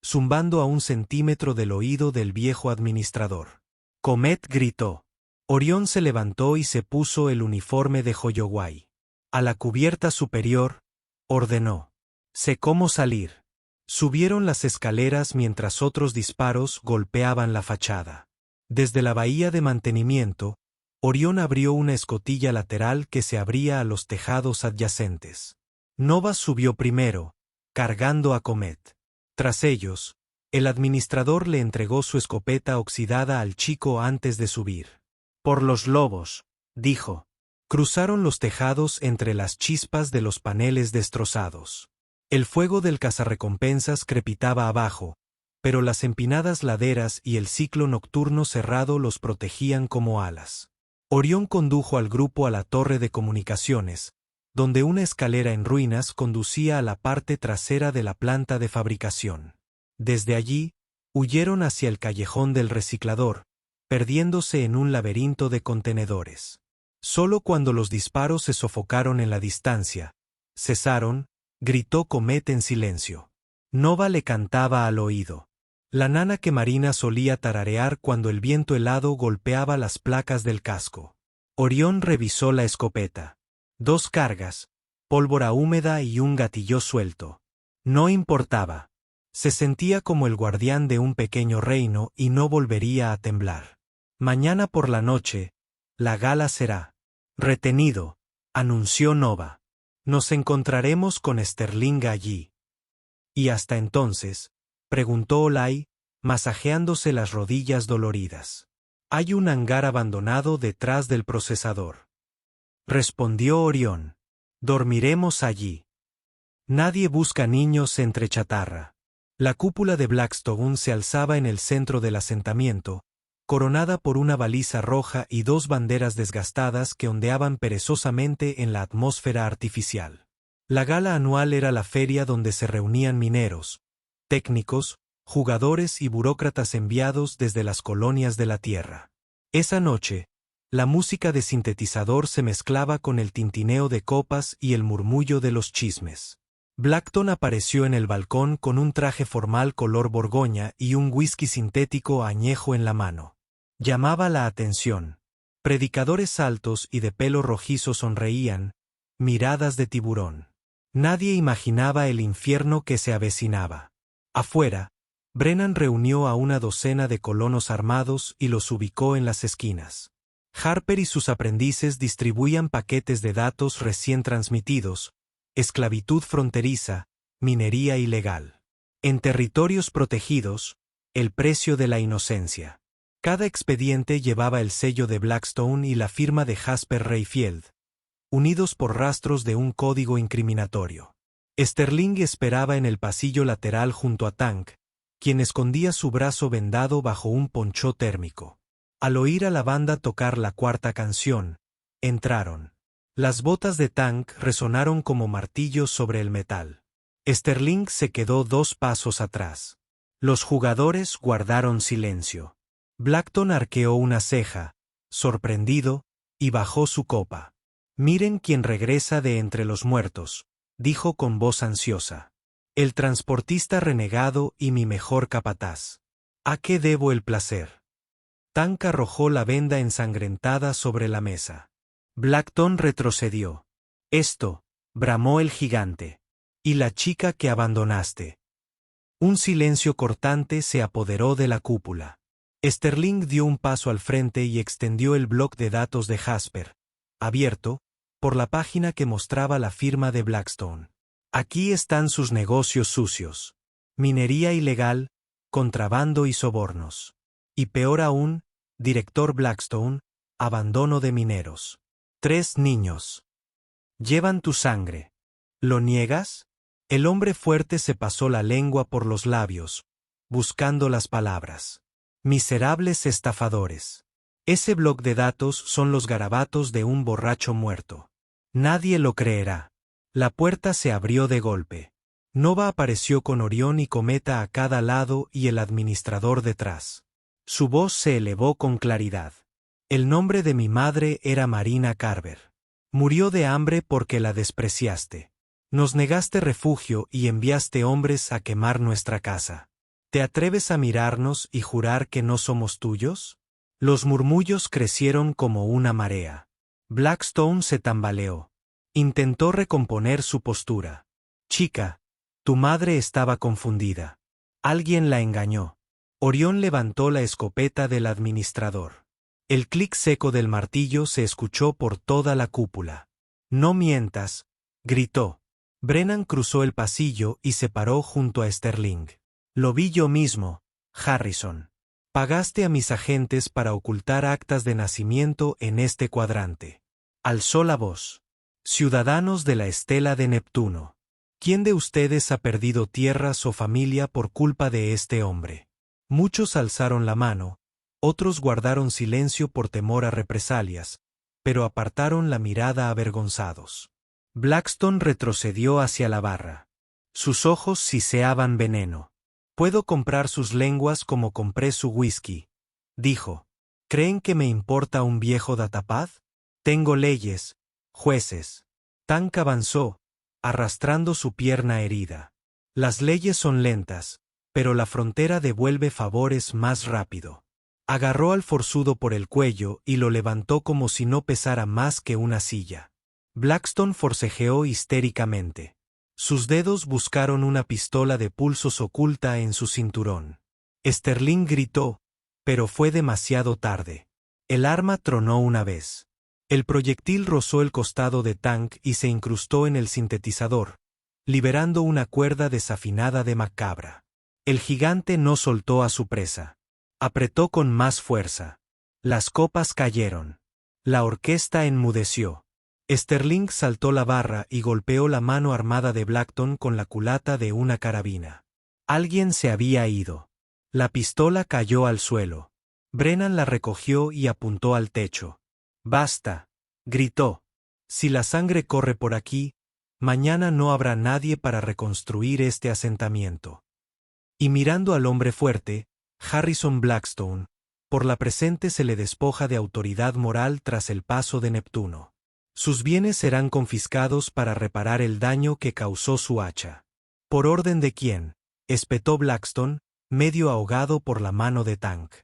zumbando a 1 centímetro del oído del viejo administrador. Comet gritó. Orión se levantó y se puso el uniforme de Holloway. A la cubierta superior, ordenó. Sé cómo salir. Subieron las escaleras mientras otros disparos golpeaban la fachada. Desde la bahía de mantenimiento, Orión abrió una escotilla lateral que se abría a los tejados adyacentes. Nova subió primero, cargando a Comet. Tras ellos, el administrador le entregó su escopeta oxidada al chico antes de subir. Por los lobos, dijo. Cruzaron los tejados entre las chispas de los paneles destrozados. El fuego del cazarrecompensas crepitaba abajo, pero las empinadas laderas y el ciclo nocturno cerrado los protegían como alas. Orión condujo al grupo a la torre de comunicaciones, donde una escalera en ruinas conducía a la parte trasera de la planta de fabricación. Desde allí, huyeron hacia el callejón del reciclador, perdiéndose en un laberinto de contenedores. Solo cuando los disparos se sofocaron en la distancia, cesaron, gritó Comet en silencio. Nova le cantaba al oído. La nana que Marina solía tararear cuando el viento helado golpeaba las placas del casco. Orión revisó la escopeta. 2 cargas, pólvora húmeda y un gatillo suelto. No importaba. Se sentía como el guardián de un pequeño reino y no volvería a temblar. Mañana por la noche, la gala será. Retenido, anunció Nova. Nos encontraremos con Sterling allí. Y hasta entonces, preguntó Olay, masajeándose las rodillas doloridas. Hay un hangar abandonado detrás del procesador. Respondió Orión. Dormiremos allí. Nadie busca niños entre chatarra. La cúpula de Blackstone se alzaba en el centro del asentamiento, coronada por una baliza roja y 2 banderas desgastadas que ondeaban perezosamente en la atmósfera artificial. La gala anual era la feria donde se reunían mineros, técnicos, jugadores y burócratas enviados desde las colonias de la Tierra. Esa noche, la música de sintetizador se mezclaba con el tintineo de copas y el murmullo de los chismes. Blackstone apareció en el balcón con un traje formal color borgoña y un whisky sintético añejo en la mano. Llamaba la atención. Predicadores altos y de pelo rojizo sonreían, miradas de tiburón. Nadie imaginaba el infierno que se avecinaba. Afuera, Brennan reunió a una docena de colonos armados y los ubicó en las esquinas. Harper y sus aprendices distribuían paquetes de datos recién transmitidos, esclavitud fronteriza, minería ilegal. En territorios protegidos, el precio de la inocencia. Cada expediente llevaba el sello de Blackstone y la firma de Jasper Rayfield, unidos por rastros de un código incriminatorio. Sterling esperaba en el pasillo lateral junto a Tank, quien escondía su brazo vendado bajo un poncho térmico. Al oír a la banda tocar la cuarta canción, entraron. Las botas de Tank resonaron como martillos sobre el metal. Sterling se quedó 2 pasos atrás. Los jugadores guardaron silencio. Blackton arqueó una ceja, sorprendido, y bajó su copa. «Miren quién regresa de entre los muertos», dijo con voz ansiosa. «El transportista renegado y mi mejor capataz. ¿A qué debo el placer?» Tank arrojó la venda ensangrentada sobre la mesa. Blackton retrocedió. «Esto», bramó el gigante. «Y la chica que abandonaste». Un silencio cortante se apoderó de la cúpula. Sterling dio un paso al frente y extendió el bloc de datos de Jasper, abierto, por la página que mostraba la firma de Blackstone. «Aquí están sus negocios sucios. Minería ilegal, contrabando y sobornos. Y peor aún, director Blackstone, abandono de mineros. 3 niños. Llevan tu sangre. ¿Lo niegas?» El hombre fuerte se pasó la lengua por los labios, buscando las palabras. «Miserables estafadores. Ese bloc de datos son los garabatos de un borracho muerto. Nadie lo creerá». La puerta se abrió de golpe. Nova apareció con Orión y Cometa a cada lado y el administrador detrás. Su voz se elevó con claridad. «El nombre de mi madre era Marina Carver. Murió de hambre porque la despreciaste. Nos negaste refugio y enviaste hombres a quemar nuestra casa. ¿Te atreves a mirarnos y jurar que no somos tuyos?» Los murmullos crecieron como una marea. Blackstone se tambaleó. Intentó recomponer su postura. «Chica, tu madre estaba confundida. Alguien la engañó». Orión levantó la escopeta del administrador. El clic seco del martillo se escuchó por toda la cúpula. «No mientas», gritó. Brennan cruzó el pasillo y se paró junto a Sterling. «Lo vi yo mismo, Harrison. Pagaste a mis agentes para ocultar actas de nacimiento en este cuadrante». Alzó la voz. «Ciudadanos de la estela de Neptuno. ¿Quién de ustedes ha perdido tierras o familia por culpa de este hombre?» Muchos alzaron la mano, otros guardaron silencio por temor a represalias, pero apartaron la mirada avergonzados. Blackstone retrocedió hacia la barra. Sus ojos siseaban veneno. «Puedo comprar sus lenguas como compré su whisky», dijo. «¿Creen que me importa un viejo datapad? Tengo leyes, jueces». Tank avanzó, arrastrando su pierna herida. «Las leyes son lentas, pero la frontera devuelve favores más rápido». Agarró al forzudo por el cuello y lo levantó como si no pesara más que una silla. Blackstone forcejeó histéricamente. Sus dedos buscaron una pistola de pulsos oculta en su cinturón. Sterling gritó, pero fue demasiado tarde. El arma tronó una vez. El proyectil rozó el costado de Tank y se incrustó en el sintetizador, liberando una cuerda desafinada de macabra. El gigante no soltó a su presa. Apretó con más fuerza. Las copas cayeron. La orquesta enmudeció. Sterling saltó la barra y golpeó la mano armada de Blackton con la culata de una carabina. Alguien se había ido. La pistola cayó al suelo. Brennan la recogió y apuntó al techo. «Basta», gritó. «Si la sangre corre por aquí, mañana no habrá nadie para reconstruir este asentamiento». Y mirando al hombre fuerte, Harrison Blackstone, por la presente se le despoja de autoridad moral tras el paso de Neptuno. Sus bienes serán confiscados para reparar el daño que causó su hacha. ¿Por orden de quién?, espetó Blackstone, medio ahogado por la mano de Tank.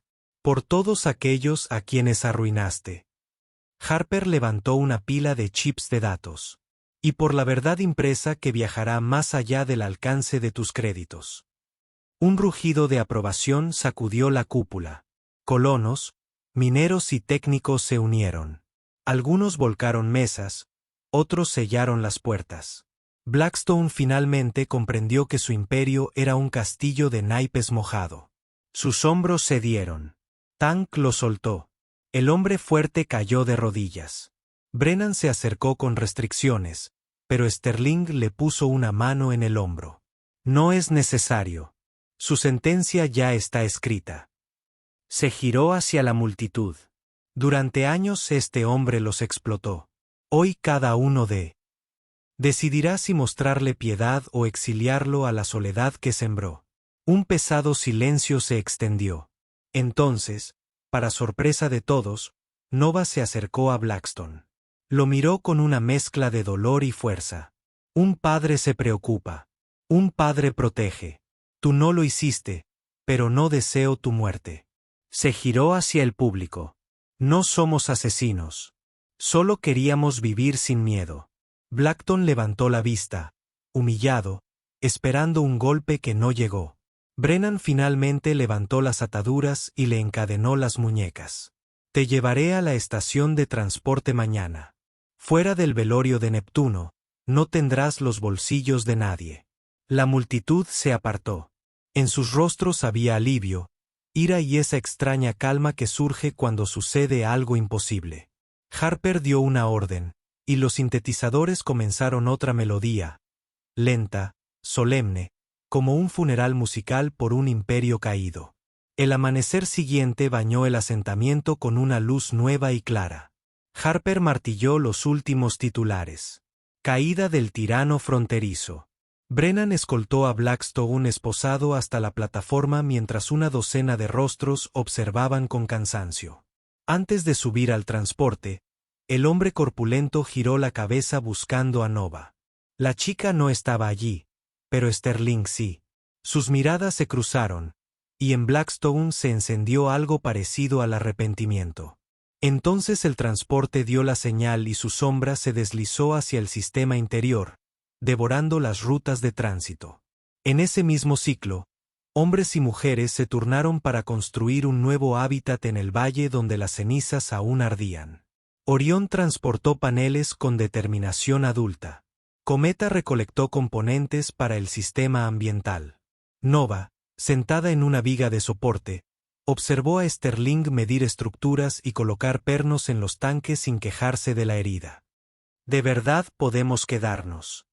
Por todos aquellos a quienes arruinaste. Harper levantó una pila de chips de datos. Y por la verdad impresa que viajará más allá del alcance de tus créditos. Un rugido de aprobación sacudió la cúpula. Colonos, mineros y técnicos se unieron. Algunos volcaron mesas, otros sellaron las puertas. Blackstone finalmente comprendió que su imperio era un castillo de naipes mojado. Sus hombros cedieron. Tank lo soltó. El hombre fuerte cayó de rodillas. Brennan se acercó con restricciones, pero Sterling le puso una mano en el hombro. No es necesario. Su sentencia ya está escrita. Se giró hacia la multitud. Durante años este hombre los explotó. Hoy cada uno decidirá si mostrarle piedad o exiliarlo a la soledad que sembró. Un pesado silencio se extendió. Entonces, para sorpresa de todos, Nova se acercó a Blackstone. Lo miró con una mezcla de dolor y fuerza. Un padre se preocupa. Un padre protege. Tú no lo hiciste, pero no deseo tu muerte. Se giró hacia el público. No somos asesinos. Solo queríamos vivir sin miedo. Blackstone levantó la vista, humillado, esperando un golpe que no llegó. Brennan finalmente levantó las ataduras y le encadenó las muñecas. Te llevaré a la estación de transporte mañana. Fuera del velorio de Neptuno, no tendrás los bolsillos de nadie. La multitud se apartó. En sus rostros había alivio, ira y esa extraña calma que surge cuando sucede algo imposible. Harper dio una orden, y los sintetizadores comenzaron otra melodía, lenta, solemne, como un funeral musical por un imperio caído. El amanecer siguiente bañó el asentamiento con una luz nueva y clara. Harper martilló los últimos titulares. Caída del tirano fronterizo. Brennan escoltó a Blackstone esposado hasta la plataforma mientras una docena de rostros observaban con cansancio. Antes de subir al transporte, el hombre corpulento giró la cabeza buscando a Nova. La chica no estaba allí, pero Sterling sí. Sus miradas se cruzaron, y en Blackstone se encendió algo parecido al arrepentimiento. Entonces el transporte dio la señal y su sombra se deslizó hacia el sistema interior, devorando las rutas de tránsito. En ese mismo ciclo, hombres y mujeres se turnaron para construir un nuevo hábitat en el valle donde las cenizas aún ardían. Orión transportó paneles con determinación adulta. Cometa recolectó componentes para el sistema ambiental. Nova, sentada en una viga de soporte, observó a Sterling medir estructuras y colocar pernos en los tanques sin quejarse de la herida. ¿De verdad podemos quedarnos?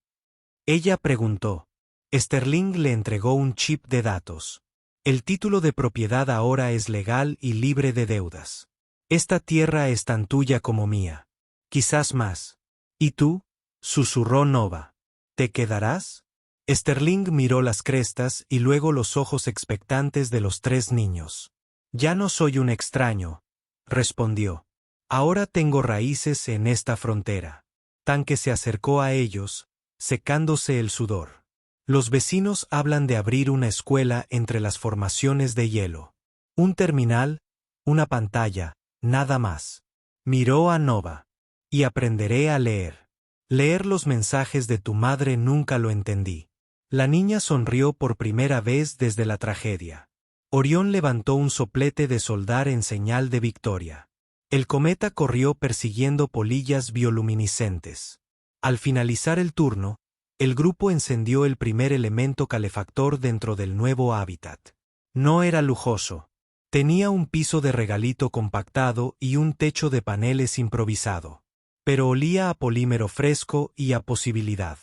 Ella preguntó. Sterling le entregó un chip de datos. El título de propiedad ahora es legal y libre de deudas. Esta tierra es tan tuya como mía. Quizás más. ¿Y tú? Susurró Nova. ¿Te quedarás? Sterling miró las crestas y luego los ojos expectantes de los tres niños. Ya no soy un extraño, respondió. Ahora tengo raíces en esta frontera. Tanque se acercó a ellos, secándose el sudor. Los vecinos hablan de abrir una escuela entre las formaciones de hielo. Un terminal, una pantalla, nada más. Miró a Nova. Y aprenderé a leer. Leer los mensajes de tu madre nunca lo entendí. La niña sonrió por primera vez desde la tragedia. Orión levantó un soplete de soldar en señal de victoria. El cometa corrió persiguiendo polillas bioluminiscentes. Al finalizar el turno, el grupo encendió el primer elemento calefactor dentro del nuevo hábitat. No era lujoso. Tenía un piso de regalito compactado y un techo de paneles improvisado. Pero olía a polímero fresco y a posibilidad.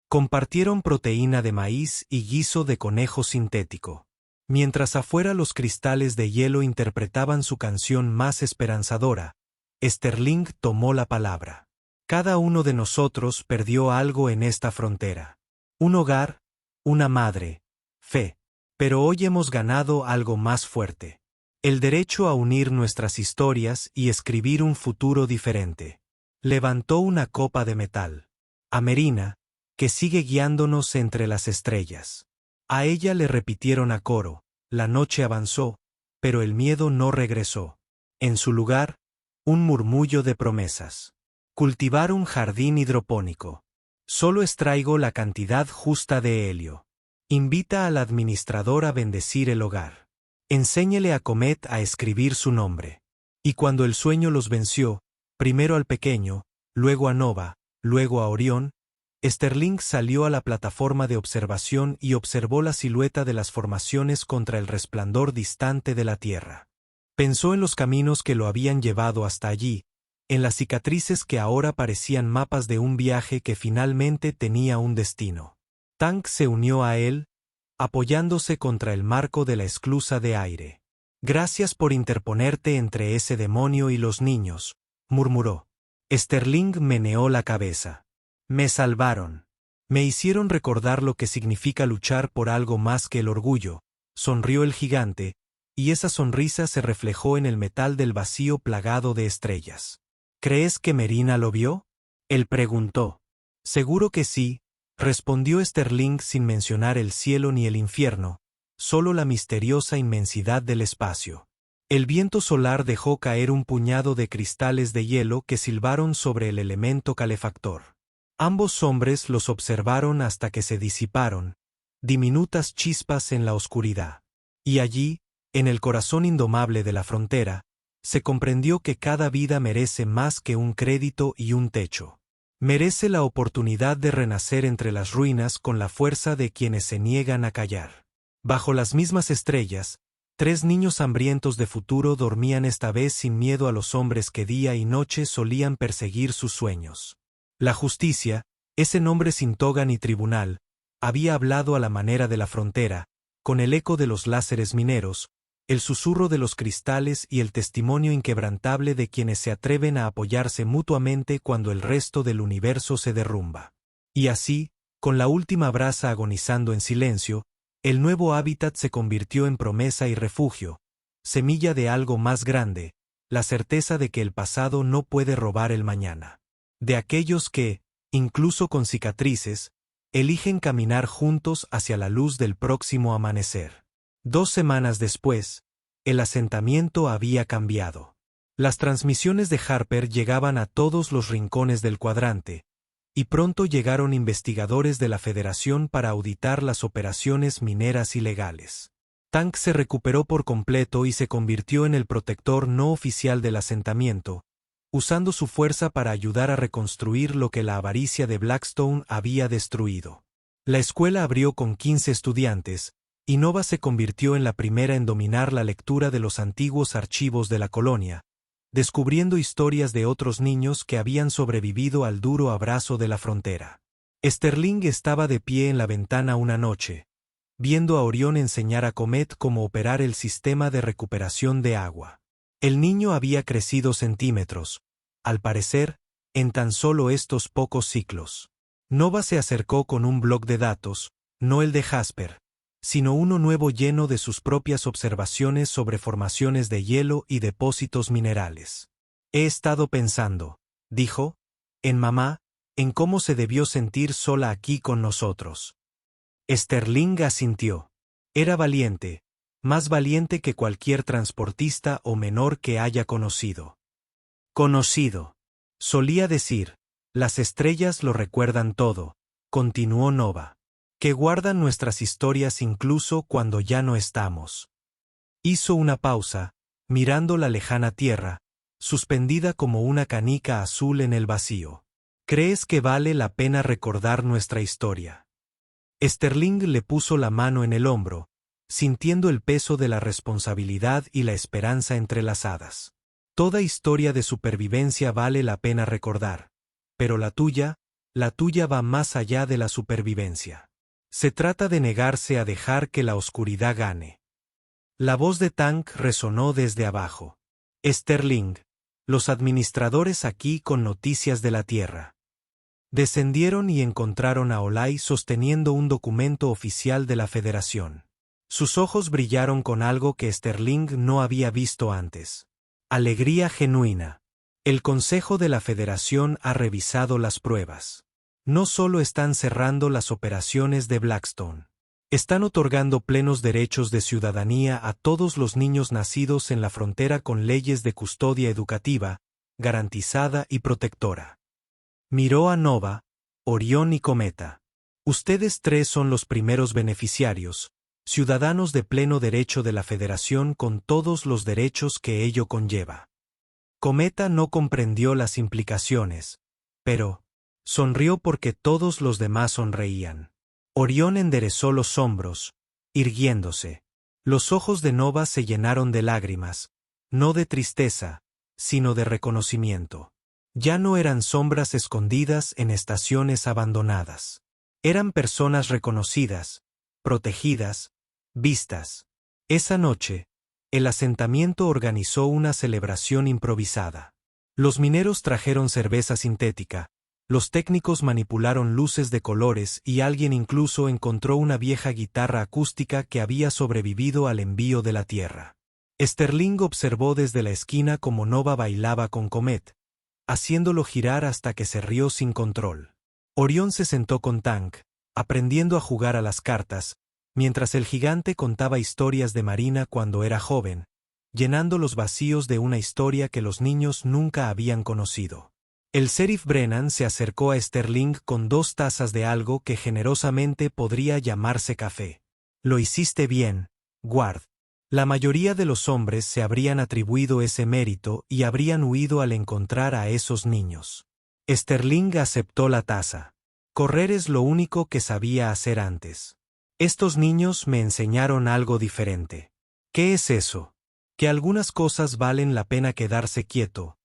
Compartieron proteína de maíz y guiso de conejo sintético. Mientras afuera los cristales de hielo interpretaban su canción más esperanzadora, Sterling tomó la palabra. Cada uno de nosotros perdió algo en esta frontera. Un hogar, una madre, fe. Pero hoy hemos ganado algo más fuerte. El derecho a unir nuestras historias y escribir un futuro diferente. Levantó una copa de metal. A Merina, que sigue guiándonos entre las estrellas. A ella le repitieron a coro, la noche avanzó, pero el miedo no regresó. En su lugar, un murmullo de promesas. Cultivar un jardín hidropónico. Solo extraigo la cantidad justa de helio. Invita al administrador a bendecir el hogar. Enséñele a Comet a escribir su nombre. Y cuando el sueño los venció, primero al pequeño, luego a Nova, luego a Orión, Sterling salió a la plataforma de observación y observó la silueta de las formaciones contra el resplandor distante de la Tierra. Pensó en los caminos que lo habían llevado hasta allí, en las cicatrices que ahora parecían mapas de un viaje que finalmente tenía un destino. Tank se unió a él, apoyándose contra el marco de la esclusa de aire. «Gracias por interponerte entre ese demonio y los niños», murmuró. Sterling meneó la cabeza. «Me salvaron. Me hicieron recordar lo que significa luchar por algo más que el orgullo», sonrió el gigante, y esa sonrisa se reflejó en el metal del vacío plagado de estrellas. «¿Crees que Merina lo vio?», él preguntó. «Seguro que sí», respondió Sterling sin mencionar el cielo ni el infierno, solo la misteriosa inmensidad del espacio. El viento solar dejó caer un puñado de cristales de hielo que silbaron sobre el elemento calefactor. Ambos hombres los observaron hasta que se disiparon, diminutas chispas en la oscuridad. Y allí, en el corazón indomable de la frontera, se comprendió que cada vida merece más que un crédito y un techo. Merece la oportunidad de renacer entre las ruinas con la fuerza de quienes se niegan a callar. Bajo las mismas estrellas, 3 niños hambrientos de futuro dormían esta vez sin miedo a los hombres que día y noche solían perseguir sus sueños. La justicia, ese nombre sin toga ni tribunal, había hablado a la manera de la frontera, con el eco de los láseres mineros, el susurro de los cristales y el testimonio inquebrantable de quienes se atreven a apoyarse mutuamente cuando el resto del universo se derrumba. Y así, con la última brasa agonizando en silencio, el nuevo hábitat se convirtió en promesa y refugio, semilla de algo más grande, la certeza de que el pasado no puede robar el mañana. De aquellos que, incluso con cicatrices, eligen caminar juntos hacia la luz del próximo amanecer. 2 semanas después, el asentamiento había cambiado. Las transmisiones de Harper llegaban a todos los rincones del cuadrante, y pronto llegaron investigadores de la Federación para auditar las operaciones mineras ilegales. Tank se recuperó por completo y se convirtió en el protector no oficial del asentamiento, usando su fuerza para ayudar a reconstruir lo que la avaricia de Blackstone había destruido. La escuela abrió con 15 estudiantes, y Nova se convirtió en la primera en dominar la lectura de los antiguos archivos de la colonia, descubriendo historias de otros niños que habían sobrevivido al duro abrazo de la frontera. Sterling estaba de pie en la ventana una noche, viendo a Orión enseñar a Comet cómo operar el sistema de recuperación de agua. El niño había crecido centímetros, al parecer, en tan solo estos pocos ciclos. Nova se acercó con un bloc de datos, no el de Jasper, sino uno nuevo lleno de sus propias observaciones sobre formaciones de hielo y depósitos minerales. «He estado pensando», dijo, «en mamá, en cómo se debió sentir sola aquí con nosotros». Sterling asintió. Era valiente, más valiente que cualquier transportista o menor que haya conocido. «Conocido», solía decir, «las estrellas lo recuerdan todo», continuó Nova. «Que guardan nuestras historias incluso cuando ya no estamos». Hizo una pausa, mirando la lejana tierra, suspendida como una canica azul en el vacío. «¿Crees que vale la pena recordar nuestra historia?». Sterling le puso la mano en el hombro, sintiendo el peso de la responsabilidad y la esperanza entrelazadas. «Toda historia de supervivencia vale la pena recordar, pero la tuya va más allá de la supervivencia. Se trata de negarse a dejar que la oscuridad gane». La voz de Tank resonó desde abajo. «Sterling, los administradores aquí con noticias de la Tierra». Descendieron y encontraron a Olay sosteniendo un documento oficial de la Federación. Sus ojos brillaron con algo que Sterling no había visto antes. Alegría genuina. «El Consejo de la Federación ha revisado las pruebas. No solo están cerrando las operaciones de Blackstone. Están otorgando plenos derechos de ciudadanía a todos los niños nacidos en la frontera con leyes de custodia educativa, garantizada y protectora. Miró a Nova, Orión y Cometa. Ustedes tres son los primeros beneficiarios, ciudadanos de pleno derecho de la Federación con todos los derechos que ello conlleva. Cometa no comprendió las implicaciones, pero sonrió porque todos los demás sonreían. Orión enderezó los hombros, irguiéndose. Los ojos de Nova se llenaron de lágrimas, no de tristeza, sino de reconocimiento. Ya no eran sombras escondidas en estaciones abandonadas. Eran personas reconocidas, protegidas, vistas. Esa noche, el asentamiento organizó una celebración improvisada. Los mineros trajeron cerveza sintética, los técnicos manipularon luces de colores y alguien incluso encontró una vieja guitarra acústica que había sobrevivido al envío de la Tierra. Sterling observó desde la esquina cómo Nova bailaba con Comet, haciéndolo girar hasta que se rió sin control. Orión se sentó con Tank, aprendiendo a jugar a las cartas, mientras el gigante contaba historias de Marina cuando era joven, llenando los vacíos de una historia que los niños nunca habían conocido. El sheriff Brennan se acercó a Sterling con 2 tazas de algo que generosamente podría llamarse café. Lo hiciste bien, Ward. La mayoría de los hombres se habrían atribuido ese mérito y habrían huido al encontrar a esos niños. Sterling aceptó la taza. Correr es lo único que sabía hacer antes. Estos niños me enseñaron algo diferente. ¿Qué es eso? Que algunas cosas valen la pena quedarse quieto.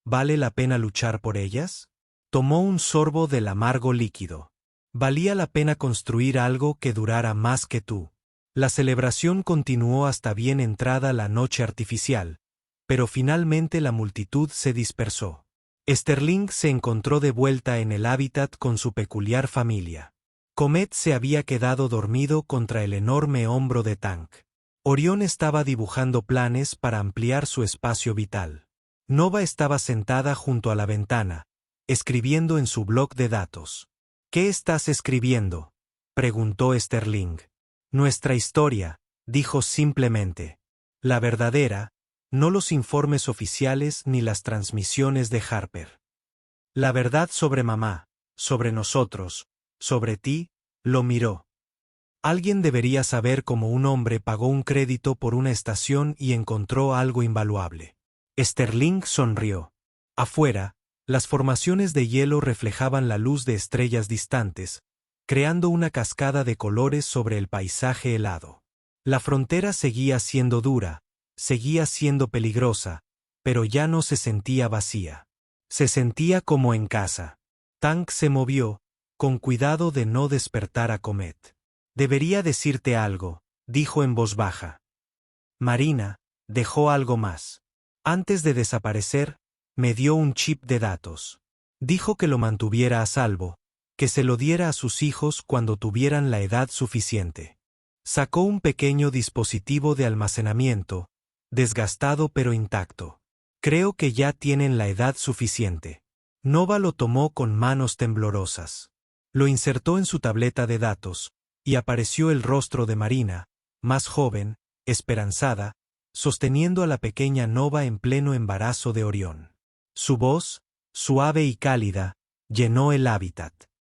¿Vale la pena luchar por ellas? Tomó un sorbo del amargo líquido. Valía la pena construir algo que durara más que tú. La celebración continuó hasta bien entrada la noche artificial, pero finalmente la multitud se dispersó. Sterling se encontró de vuelta en el hábitat con su peculiar familia. Comet se había quedado dormido contra el enorme hombro de Tank. Orión estaba dibujando planes para ampliar su espacio vital. Nova estaba sentada junto a la ventana, escribiendo en su bloc de datos. ¿Qué estás escribiendo?, preguntó Sterling. Nuestra historia, dijo simplemente. La verdadera, no los informes oficiales ni las transmisiones de Harper. La verdad sobre mamá, sobre nosotros, sobre ti, lo miró. Alguien debería saber cómo un hombre pagó un crédito por una estación y encontró algo invaluable. Sterling sonrió. Afuera, las formaciones de hielo reflejaban la luz de estrellas distantes, creando una cascada de colores sobre el paisaje helado. La frontera seguía siendo dura, seguía siendo peligrosa, pero ya no se sentía vacía. Se sentía como en casa. Tank se movió, con cuidado de no despertar a Comet. Debería decirte algo, dijo en voz baja. Marina dejó algo más. Antes de desaparecer, me dio un chip de datos. Dijo que lo mantuviera a salvo, que se lo diera a sus hijos cuando tuvieran la edad suficiente. Sacó un pequeño dispositivo de almacenamiento, desgastado pero intacto. Creo que ya tienen la edad suficiente. Nova lo tomó con manos temblorosas. Lo insertó en su tableta de datos, y apareció el rostro de Marina, más joven, esperanzada, sosteniendo a la pequeña Nova en pleno embarazo de Orión. Su voz, suave y cálida, llenó el hábitat.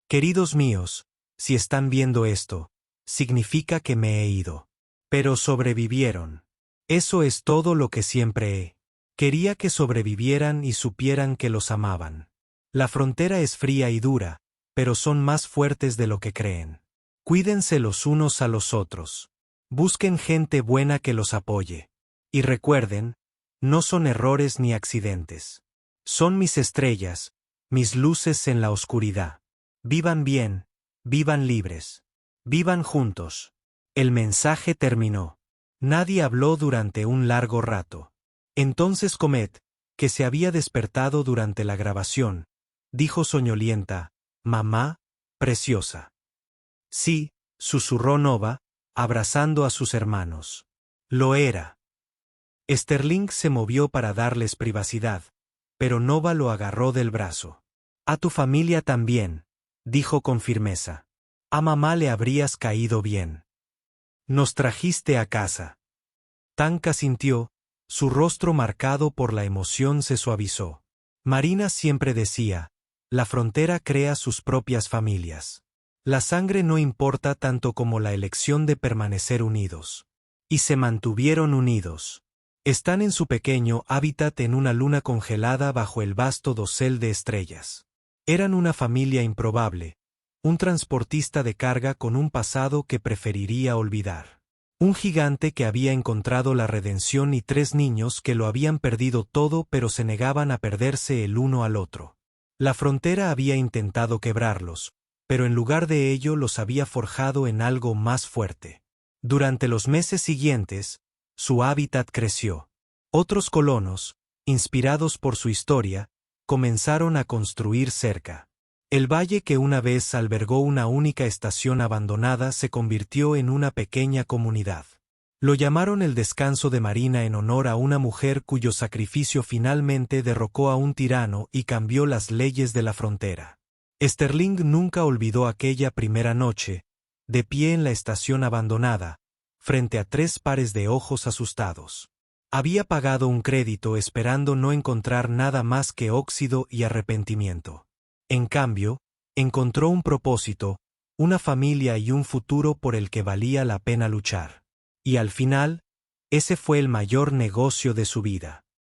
Queridos míos, si están viendo esto, significa que me he ido. Pero sobrevivieron. Eso es todo lo que siempre he. Quería que sobrevivieran y supieran que los amaban. La frontera es fría y dura, pero son más fuertes de lo que creen. Cuídense los unos a los otros. Busquen gente buena que los apoye. Y recuerden, no son errores ni accidentes. Son mis estrellas, mis luces en la oscuridad. Vivan bien, vivan libres. Vivan juntos. El mensaje terminó. Nadie habló durante un largo rato. Entonces Comet, que se había despertado durante la grabación, dijo soñolienta, «Mamá, preciosa». Sí, susurró Nova, abrazando a sus hermanos. Lo era. Sterling se movió para darles privacidad, pero Nova lo agarró del brazo. A tu familia también, dijo con firmeza. A mamá le habrías caído bien. Nos trajiste a casa. Tanka sintió, su rostro marcado por la emoción se suavizó. Marina siempre decía, la frontera crea sus propias familias. La sangre no importa tanto como la elección de permanecer unidos. Y se mantuvieron unidos. Están en su pequeño hábitat en una luna congelada bajo el vasto dosel de estrellas. Eran una familia improbable, un transportista de carga con un pasado que preferiría olvidar. Un gigante que había encontrado la redención y 3 niños que lo habían perdido todo pero se negaban a perderse el uno al otro. La frontera había intentado quebrarlos, pero en lugar de ello los había forjado en algo más fuerte. Durante los meses siguientes, su hábitat creció. Otros colonos, inspirados por su historia, comenzaron a construir cerca. El valle que una vez albergó una única estación abandonada se convirtió en una pequeña comunidad. Lo llamaron el descanso de Marina en honor a una mujer cuyo sacrificio finalmente derrocó a un tirano y cambió las leyes de la frontera. Sterling nunca olvidó aquella primera noche, de pie en la estación abandonada, frente a 3 pares de ojos asustados. Había pagado un crédito esperando no encontrar nada más que óxido y arrepentimiento. En cambio, encontró un propósito, una familia y un futuro por el que valía la pena luchar. Y al final, ese fue el mayor negocio de su vida.